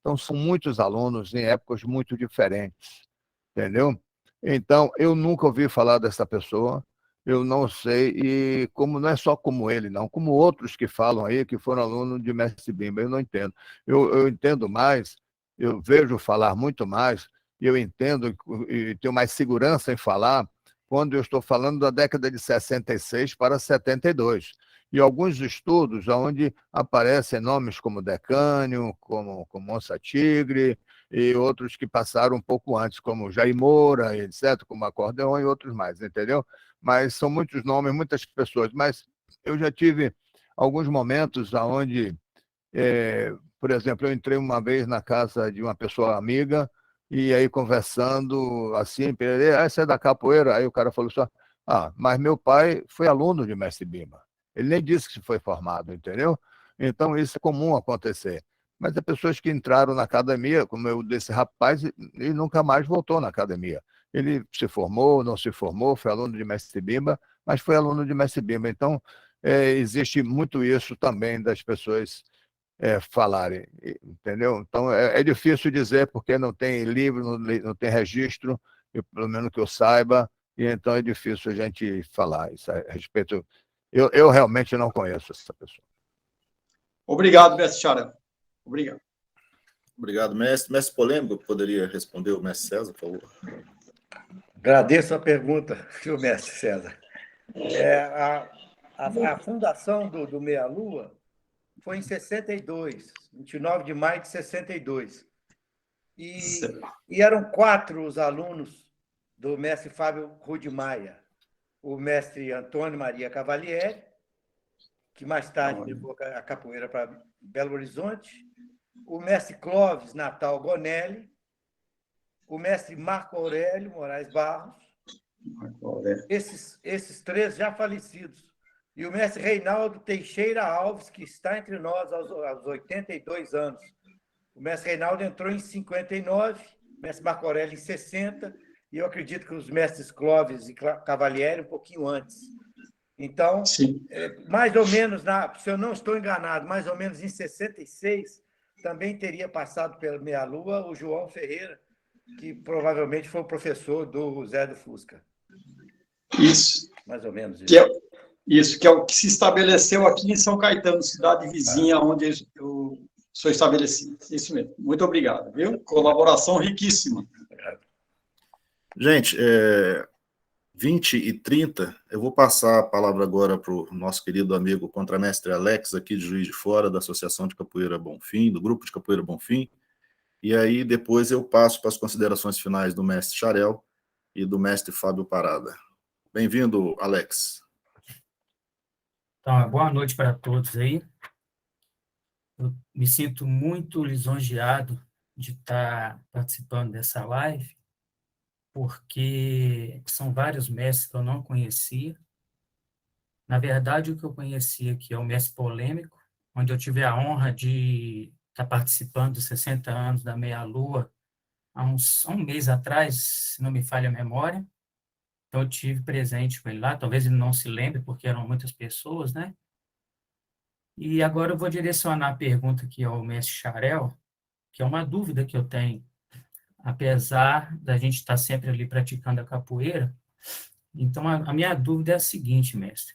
Então, são muitos alunos em épocas muito diferentes, entendeu? Então, eu nunca ouvi falar dessa pessoa, eu não sei, e como não é só como ele, não, como outros que falam aí, que foram alunos de Mestre Bimba, eu não entendo. Eu entendo mais, eu vejo falar muito mais, e eu entendo e tenho mais segurança em falar quando eu estou falando da década de 66 para 72. E alguns estudos onde aparecem nomes como Decânio, como Onça Tigre, e outros que passaram um pouco antes, como Jair Moura, etc., como Acordeon e outros mais, entendeu? Mas são muitos nomes, muitas pessoas. Mas eu já tive alguns momentos onde, por exemplo, eu entrei uma vez na casa de uma pessoa amiga, e aí conversando assim, você é da capoeira? Aí o cara falou só, mas meu pai foi aluno de Mestre Bimba. Ele nem disse que foi formado, entendeu? Então, isso é comum acontecer. Mas há pessoas que entraram na academia, como eu desse rapaz, e nunca mais voltou na academia. Ele se formou, não se formou, foi aluno de Mestre Bimba, mas foi aluno de Mestre Bimba. Então, existe muito isso também das pessoas falarem, entendeu? Então, é difícil dizer, porque não tem livro, não tem registro, pelo menos que eu saiba, e então é difícil a gente falar isso a respeito. Eu realmente não conheço essa pessoa. Obrigado, mestre Xarel. Obrigado. Obrigado, mestre. Mestre Polêmico, poderia responder o mestre César, por favor? Agradeço a pergunta, viu, mestre César. A fundação do Meia Lua foi em 62, 29 de maio de 62. E eram 4 os alunos do mestre Fábio Rude Maia. O mestre Antônio Maria Cavalieri, que mais tarde levou a capoeira para Belo Horizonte, o mestre Clóvis Natal Gonelli, o mestre Marco Aurélio Moraes Barros, esses 3 já falecidos, e o mestre Reinaldo Teixeira Alves, que está entre nós aos 82 anos. O mestre Reinaldo entrou em 59, o mestre Marco Aurélio em 60, e eu acredito que os mestres Clóvis e Cavalieri um pouquinho antes. Então, mais ou menos, se eu não estou enganado, mais ou menos em 66, também teria passado pela Meia Lua o João Ferreira, que provavelmente foi o professor do Zé do Fusca. Isso. Mais ou menos isso. Que é o que se estabeleceu aqui em São Caetano, cidade vizinha, onde eu sou estabelecido. Isso mesmo. Muito obrigado, viu? Colaboração riquíssima. Gente, 20h30, eu vou passar a palavra agora para o nosso querido amigo contramestre Alex, aqui de Juiz de Fora, da Associação de Capoeira Bonfim, do Grupo de Capoeira Bonfim, e aí depois eu passo para as considerações finais do mestre Xarel e do mestre Fábio Parada. Bem-vindo, Alex. Então, boa noite para todos aí. Eu me sinto muito lisonjeado de estar participando dessa live, porque são vários mestres que eu não conhecia. Na verdade, o que eu conheci aqui é o mestre Polêmico, onde eu tive a honra de estar participando dos 60 anos da Meia Lua há um mês atrás, se não me falha a memória. Então, eu tive presente com ele lá, talvez ele não se lembre, porque eram muitas pessoas, né? E agora eu vou direcionar a pergunta aqui ao mestre Xarel, que é uma dúvida que eu tenho. Apesar da gente estar sempre ali praticando a capoeira, então a minha dúvida é a seguinte, mestre.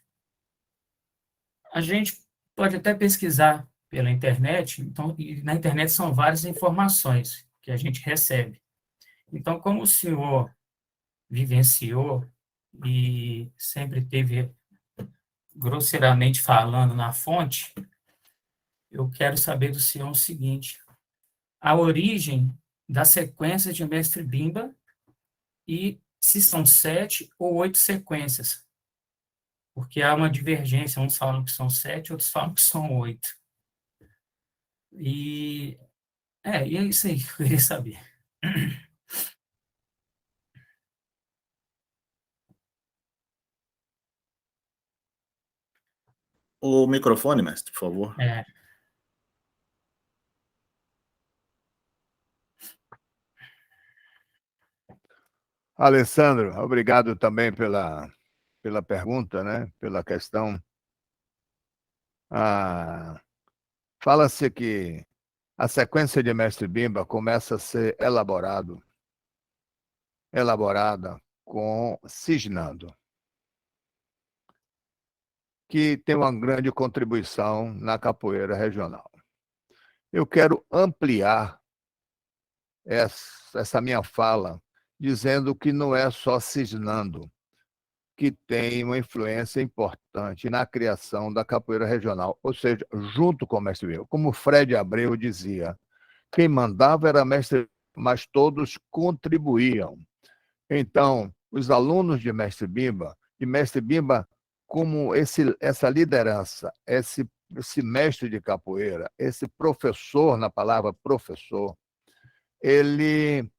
A gente pode até pesquisar pela internet, então, e na internet são várias informações que a gente recebe. Então, como o senhor vivenciou e sempre teve, grosseiramente falando, na fonte, eu quero saber do senhor o seguinte: a origem da sequência de Mestre Bimba e se são 7 ou 8 sequências. Porque há uma divergência, uns falam que são 7, outros falam que são 8. E é isso aí que eu queria saber. O microfone, mestre, por favor. Alessandro, obrigado também pela pergunta, né? Pela questão. Fala-se que a sequência de Mestre Bimba começa a ser elaborada com Cisnando, que tem uma grande contribuição na capoeira regional. Eu quero ampliar essa minha fala, dizendo que não é só Cisnando que tem uma influência importante na criação da capoeira regional, ou seja, junto com o Mestre Bimba. Como Fred Abreu dizia, quem mandava era Mestre, mas todos contribuíam. Então, os alunos de Mestre Bimba, como essa liderança, esse mestre de capoeira, esse professor, na palavra professor, ele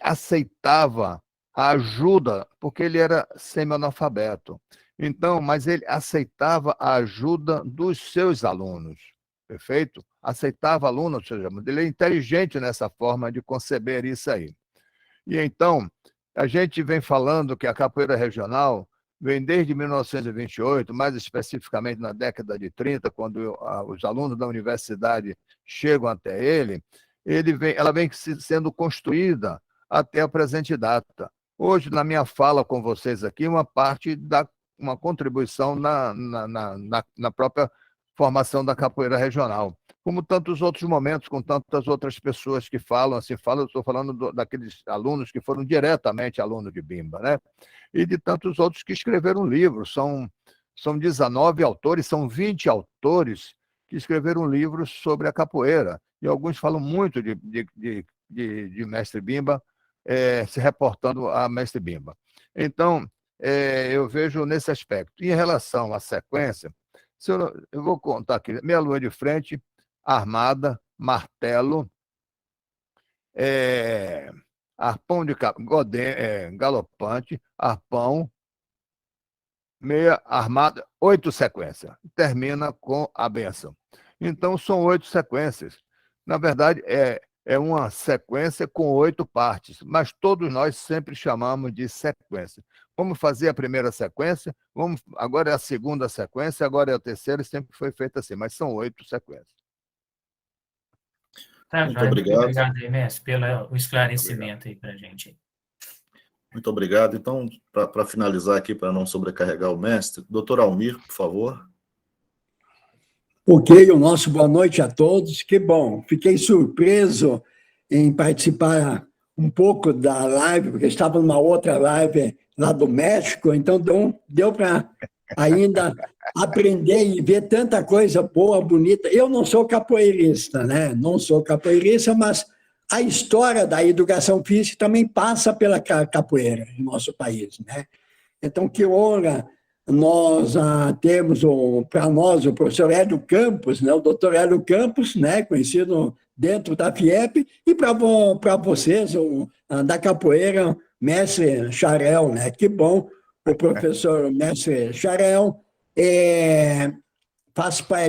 aceitava a ajuda, porque ele era semi-analfabeto. Então, mas ele aceitava a ajuda dos seus alunos, perfeito? Aceitava aluno, ou seja, ele é inteligente nessa forma de conceber isso aí. E então, a gente vem falando que a capoeira regional vem desde 1928, mais especificamente na década de 30, quando os alunos da universidade chegam até ela vem sendo construída até a presente data. Hoje, na minha fala com vocês aqui, uma contribuição na própria formação da capoeira regional, como tantos outros momentos, com tantas outras pessoas que falam, eu estou falando daqueles alunos que foram diretamente alunos de Bimba, né? E de tantos outros que escreveram livros, são 19 autores, são 20 autores que escreveram livros sobre a capoeira, e alguns falam muito de Mestre Bimba, se reportando a Mestre Bimba. Então, eu vejo nesse aspecto. Em relação à sequência, eu vou contar aqui: meia lua de frente, armada, martelo, arpão de galopante, arpão, meia armada, 8 sequências. Termina com a bênção. Então, são 8 sequências. Na verdade, é uma sequência com 8 partes, mas todos nós sempre chamamos de sequência. Vamos fazer a primeira sequência, agora é a segunda sequência, agora é a terceira, e sempre foi feita assim, mas são 8 sequências. Muito obrigado, mestre, pelo esclarecimento aí para a gente. Muito obrigado. Então, para finalizar aqui, para não sobrecarregar o mestre, doutor Almir, por favor. Ok, o nosso boa noite a todos. Que bom, fiquei surpreso em participar um pouco da live, porque estava numa outra live lá do México, então deu para ainda aprender e ver tanta coisa boa, bonita. Eu não sou capoeirista, né? Não sou capoeirista, mas a história da educação física também passa pela capoeira em nosso país, né? Então, que honra nós temos, para nós, o professor Hélio Campos, né? O doutor Hélio Campos, né? Conhecido dentro da FIEP, e para vocês, da capoeira, mestre Charel, né? Que bom, o professor mestre Charel é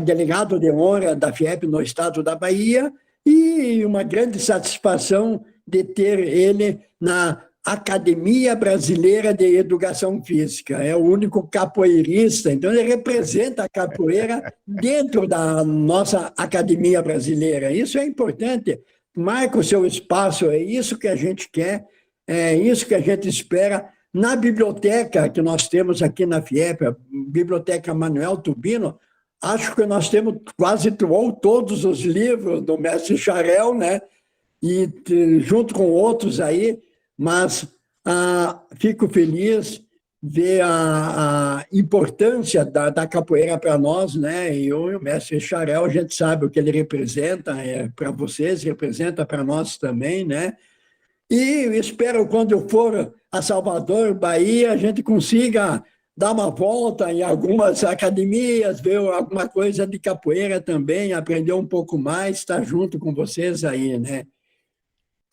delegado de honra da FIEP no estado da Bahia, e uma grande satisfação de ter ele na Academia Brasileira de Educação Física. É o único capoeirista, então ele representa a capoeira dentro da nossa Academia Brasileira. Isso é importante, marca o seu espaço, é isso que a gente quer, é isso que a gente espera. Na biblioteca que nós temos aqui na FIEP, a Biblioteca Manuel Tubino, acho que nós temos quase todos os livros do mestre Xarel, né? E junto com outros aí, mas fico feliz ver a importância da capoeira para nós, né? E o mestre Xarel, a gente sabe o que ele representa para vocês, representa para nós também, né? E espero, quando eu for a Salvador, Bahia, a gente consiga dar uma volta em algumas academias, ver alguma coisa de capoeira também, aprender um pouco mais, estar junto com vocês aí, né?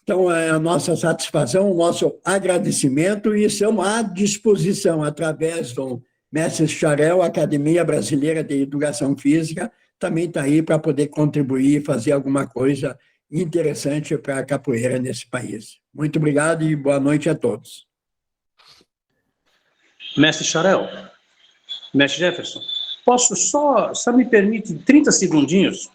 Então, é a nossa satisfação, o nosso agradecimento, e estamos à disposição, através do mestre Xarel, Academia Brasileira de Educação Física, também está aí para poder contribuir e fazer alguma coisa interessante para a capoeira nesse país. Muito obrigado e boa noite a todos. Mestre Xarel, mestre Jefferson, posso só me permite 30 segundinhos?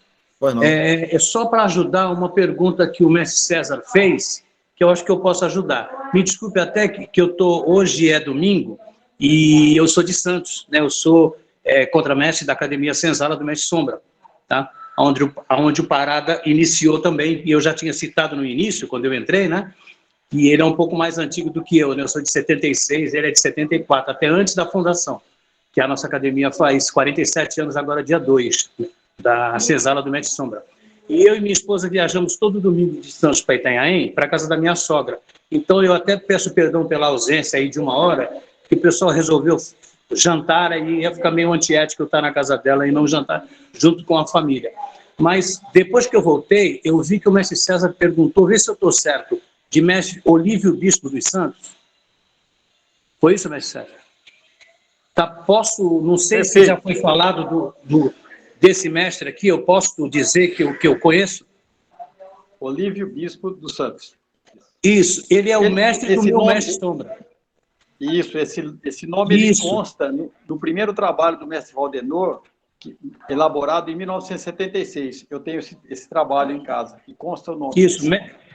É só para ajudar uma pergunta que o mestre César fez, que eu acho que eu posso ajudar. Me desculpe até que eu tô, hoje é domingo, e eu sou de Santos, né? Eu sou contramestre da Academia Senzala do Mestre Sombra, tá? Onde o Parada iniciou também, e eu já tinha citado no início, quando eu entrei, né? E ele é um pouco mais antigo do que eu, né? Eu sou de 76, ele é de 74, até antes da fundação, que a nossa academia faz 47 anos agora, dia 2, né? Da Senzala do Mestre Sombra. E eu e minha esposa viajamos todo domingo de Santos para Itanhaém, para a casa da minha sogra. Então eu até peço perdão pela ausência aí de uma hora, que o pessoal resolveu jantar, aí ia ficar meio antiético eu estar na casa dela e não jantar junto com a família. Mas depois que eu voltei, eu vi que o mestre César perguntou, vê se eu estou certo, de mestre Olívio Bispo dos Santos. Foi isso, mestre César? Tá, posso, não sei se já foi falado desse mestre aqui, eu posso dizer que eu conheço? Olívio Bispo dos Santos. Isso, ele é o mestre do meu mestre Sombra. Isso, esse nome ele consta no primeiro trabalho do mestre Valdenor, elaborado em 1976. Eu tenho esse trabalho em casa, e consta o nome.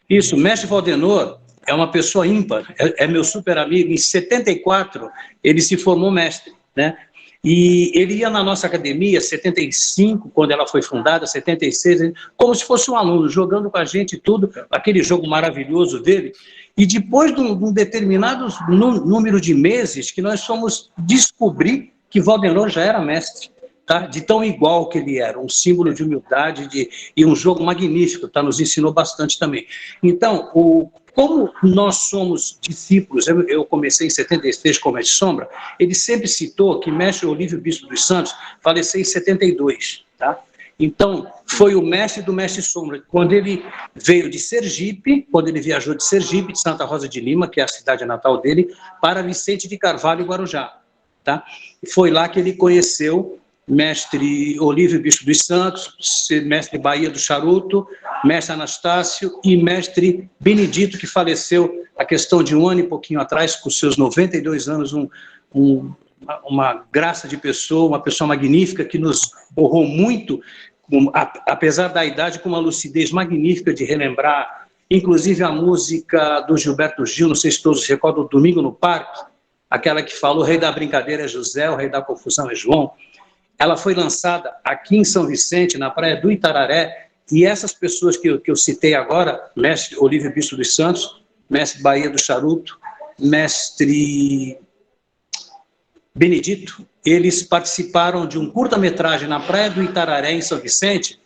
Isso, mestre Valdenor é uma pessoa ímpar, é meu super amigo. Em 74, ele se formou mestre, né? E ele ia na nossa academia, 75, quando ela foi fundada, 76, como se fosse um aluno, jogando com a gente tudo, aquele jogo maravilhoso dele. E depois de um determinado número de meses, que nós fomos descobrir que Valdenor já era mestre, tá? De tão igual que ele era, um símbolo de humildade e um jogo magnífico, tá? Nos ensinou bastante também. Então, como nós somos discípulos, eu comecei em 76 com o mestre Sombra, ele sempre citou que mestre Olívio Bispo dos Santos faleceu em 72, tá? Então, foi o mestre do mestre Sombra, quando ele veio de Sergipe, quando ele viajou de Sergipe, de Santa Rosa de Lima, que é a cidade natal dele, para Vicente de Carvalho e Guarujá, tá? Foi lá que ele conheceu mestre Olívio Bispo dos Santos, mestre Bahia do Charuto, mestre Anastácio e mestre Benedito, que faleceu a questão de um ano e pouquinho atrás, com seus 92 anos, uma graça de pessoa, uma pessoa magnífica, que nos honrou muito, apesar da idade, com uma lucidez magnífica de relembrar, inclusive a música do Gilberto Gil, não sei se todos recordam, Domingo no Parque, aquela que falou, o rei da brincadeira é José, o rei da confusão é João. Ela foi lançada aqui em São Vicente, na praia do Itararé, e essas pessoas que eu citei agora, mestre Olívio Bispo dos Santos, mestre Bahia do Charuto, mestre Benedito, eles participaram de um curta-metragem na praia do Itararé, em São Vicente,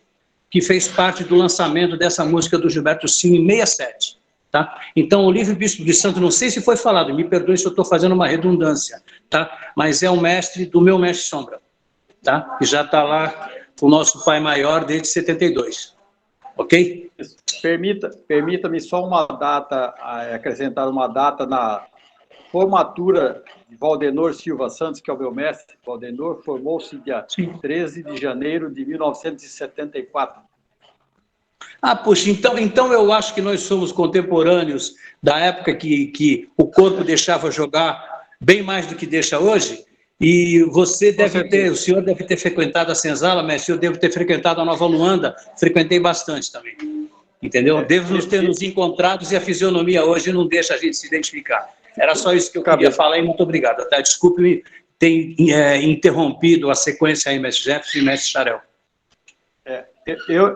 que fez parte do lançamento dessa música do Gilberto Gil em 67. Tá? Então, Olívio Bispo dos Santos, não sei se foi falado, me perdoe se eu estou fazendo uma redundância, tá? Mas é o mestre do meu mestre Sombra. Tá? Que já está lá o nosso pai maior desde 72, ok? Permita-me só uma data, acrescentar uma data na formatura de Valdenor Silva Santos, que é o meu mestre. Valdenor formou-se dia 13 de janeiro de 1974. Puxa, então eu acho que nós somos contemporâneos da época que o corpo deixava jogar bem mais do que deixa hoje. E você o senhor deve ter frequentado a Senzala, mestre, eu devo ter frequentado a Nova Luanda, frequentei bastante também, entendeu? Devo ter nos encontrados e a fisionomia hoje não deixa a gente se identificar. Era só isso que eu queria falar e muito obrigado, tá? Desculpe-me tem interrompido a sequência aí, mestre Jefferson e mestre Xarel?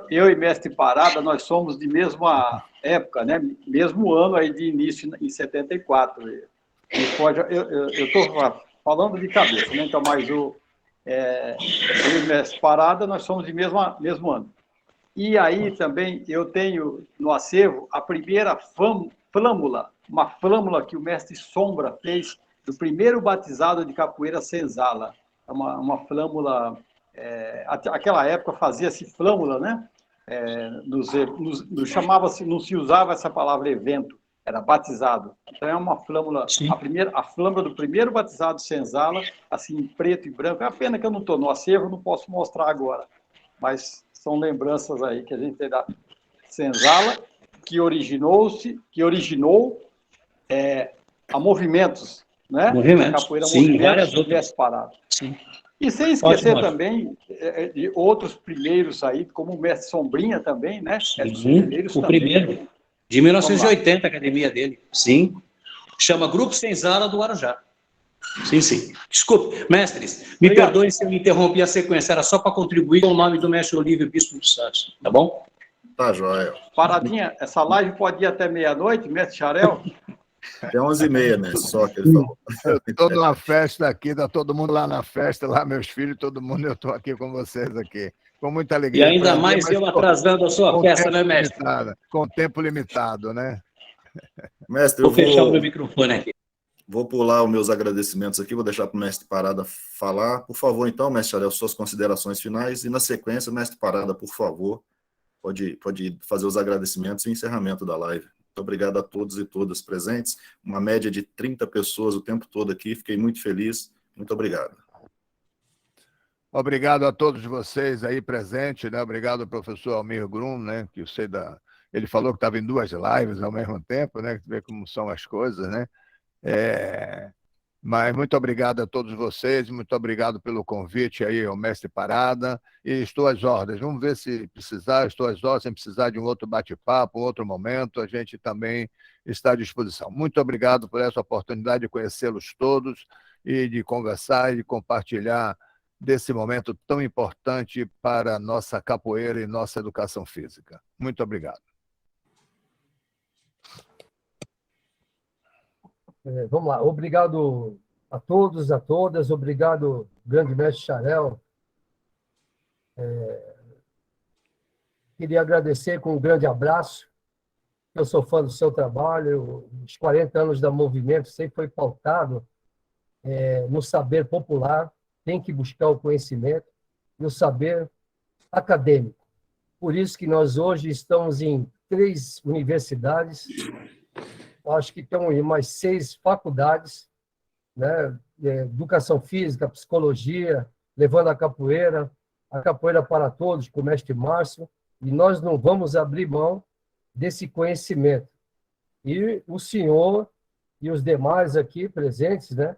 Eu e mestre Parada, nós somos de mesma época, né? Mesmo ano aí de início, em 74. Eu estou falando de cabeça, né? Então, mas eu e o mestre Parada, nós somos de mesmo ano. E aí também eu tenho no acervo a primeira flâmula, uma flâmula que o mestre Sombra fez do primeiro batizado de capoeira senzala. Uma flâmula, aquela época fazia-se flâmula, né? Chamava-se, não se usava essa palavra evento, era batizado. Então é uma flâmula, a flâmula do primeiro batizado senzala, assim, em preto e branco. É a pena que eu não estou no acervo, não posso mostrar agora, mas são lembranças aí que a gente tem da senzala, que originou a movimentos, né? Movimentos, A capoeira sim, várias outras. Parado. Sim. E sem esquecer Ótimo. Também de outros primeiros aí, como o mestre Sombrinha também, né? Sim, o primeiro, de 1980, a academia dele. Sim. Chama Grupo Senzala do Guarujá. Sim, sim. Desculpe, mestres, me perdoem se eu interrompi a sequência, era só para contribuir com o nome do mestre Olívio Bispo dos Santos, tá bom? Tá, joia. Paradinha, essa live pode ir até meia-noite, mestre Xarel? Até 11h30, né? Só que ele falou. Eu estou numa festa aqui, está todo mundo lá na festa, lá meus filhos, todo mundo, eu estou aqui com vocês aqui. Com muita alegria. E ainda mais eu atrasando a sua festa, né, mestre? Com tempo limitado, né? Mestre, vou fechar o meu microfone aqui. Vou pular os meus agradecimentos aqui, vou deixar para o mestre Parada falar. Por favor, então, mestre Xarel, suas considerações finais. E na sequência, mestre Parada, por favor, pode fazer os agradecimentos e o encerramento da live. Muito obrigado a todos e todas presentes. Uma média de 30 pessoas o tempo todo aqui. Fiquei muito feliz. Muito obrigado. Obrigado a todos vocês aí presentes, né? Obrigado ao professor Almir Grum, né? Que eu sei ele falou que estava em 2 lives ao mesmo tempo, né? Ver como são as coisas, né? Mas muito obrigado a todos vocês, muito obrigado pelo convite aí ao mestre Parada, e estou às ordens. Vamos ver se precisar, estou às ordens, sem precisar de um outro bate-papo, um outro momento, a gente também está à disposição. Muito obrigado por essa oportunidade de conhecê-los todos e de conversar e de compartilhar desse momento tão importante para a nossa capoeira e nossa educação física. Muito obrigado. Vamos lá. Obrigado a todos, a todas. Obrigado, grande mestre Xarel. Queria agradecer com um grande abraço. Eu sou fã do seu trabalho. Os 40 anos da Movimento sempre foi pautado no saber popular. Tem que buscar o conhecimento e o saber acadêmico. Por isso que nós hoje estamos em 3 universidades. Acho que tem mais 6 faculdades, né? Educação física, psicologia, levando a capoeira para todos, com o mestre Márcio, e nós não vamos abrir mão desse conhecimento. E o senhor e os demais aqui presentes, né,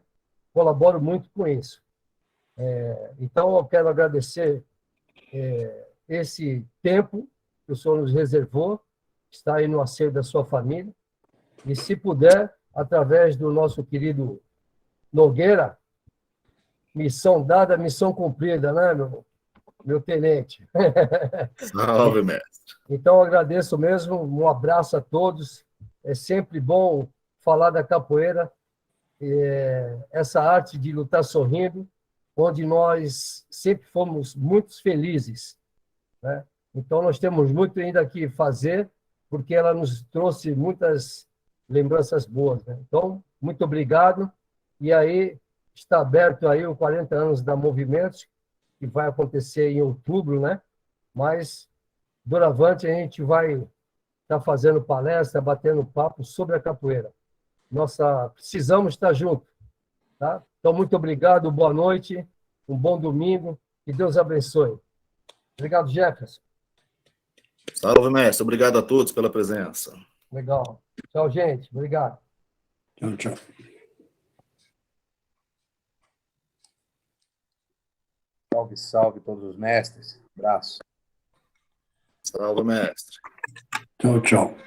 colaboram muito com isso. Então, eu quero agradecer esse tempo que o senhor nos reservou, está aí no acervo da sua família, e, se puder, através do nosso querido Nogueira, missão dada, missão cumprida, né, meu tenente? Salve, mestre. Então, agradeço mesmo, um abraço a todos. É sempre bom falar da capoeira, essa arte de lutar sorrindo, onde nós sempre fomos muito felizes, né? Então, nós temos muito ainda que fazer, porque ela nos trouxe muitas lembranças boas, né? Então, muito obrigado. E aí, está aberto aí o 40 anos da Movimentos, que vai acontecer em outubro, né? Mas, doravante, a gente vai estar fazendo palestra, batendo papo sobre a capoeira. Precisamos estar juntos, tá? Então, muito obrigado, boa noite, um bom domingo, que Deus abençoe. Obrigado, Jefferson. Salve, mestre. Obrigado a todos pela presença. Legal. Tchau, gente. Obrigado. Tchau, tchau. Salve, salve todos os mestres. Abraço. Salve, mestre. Tchau, tchau.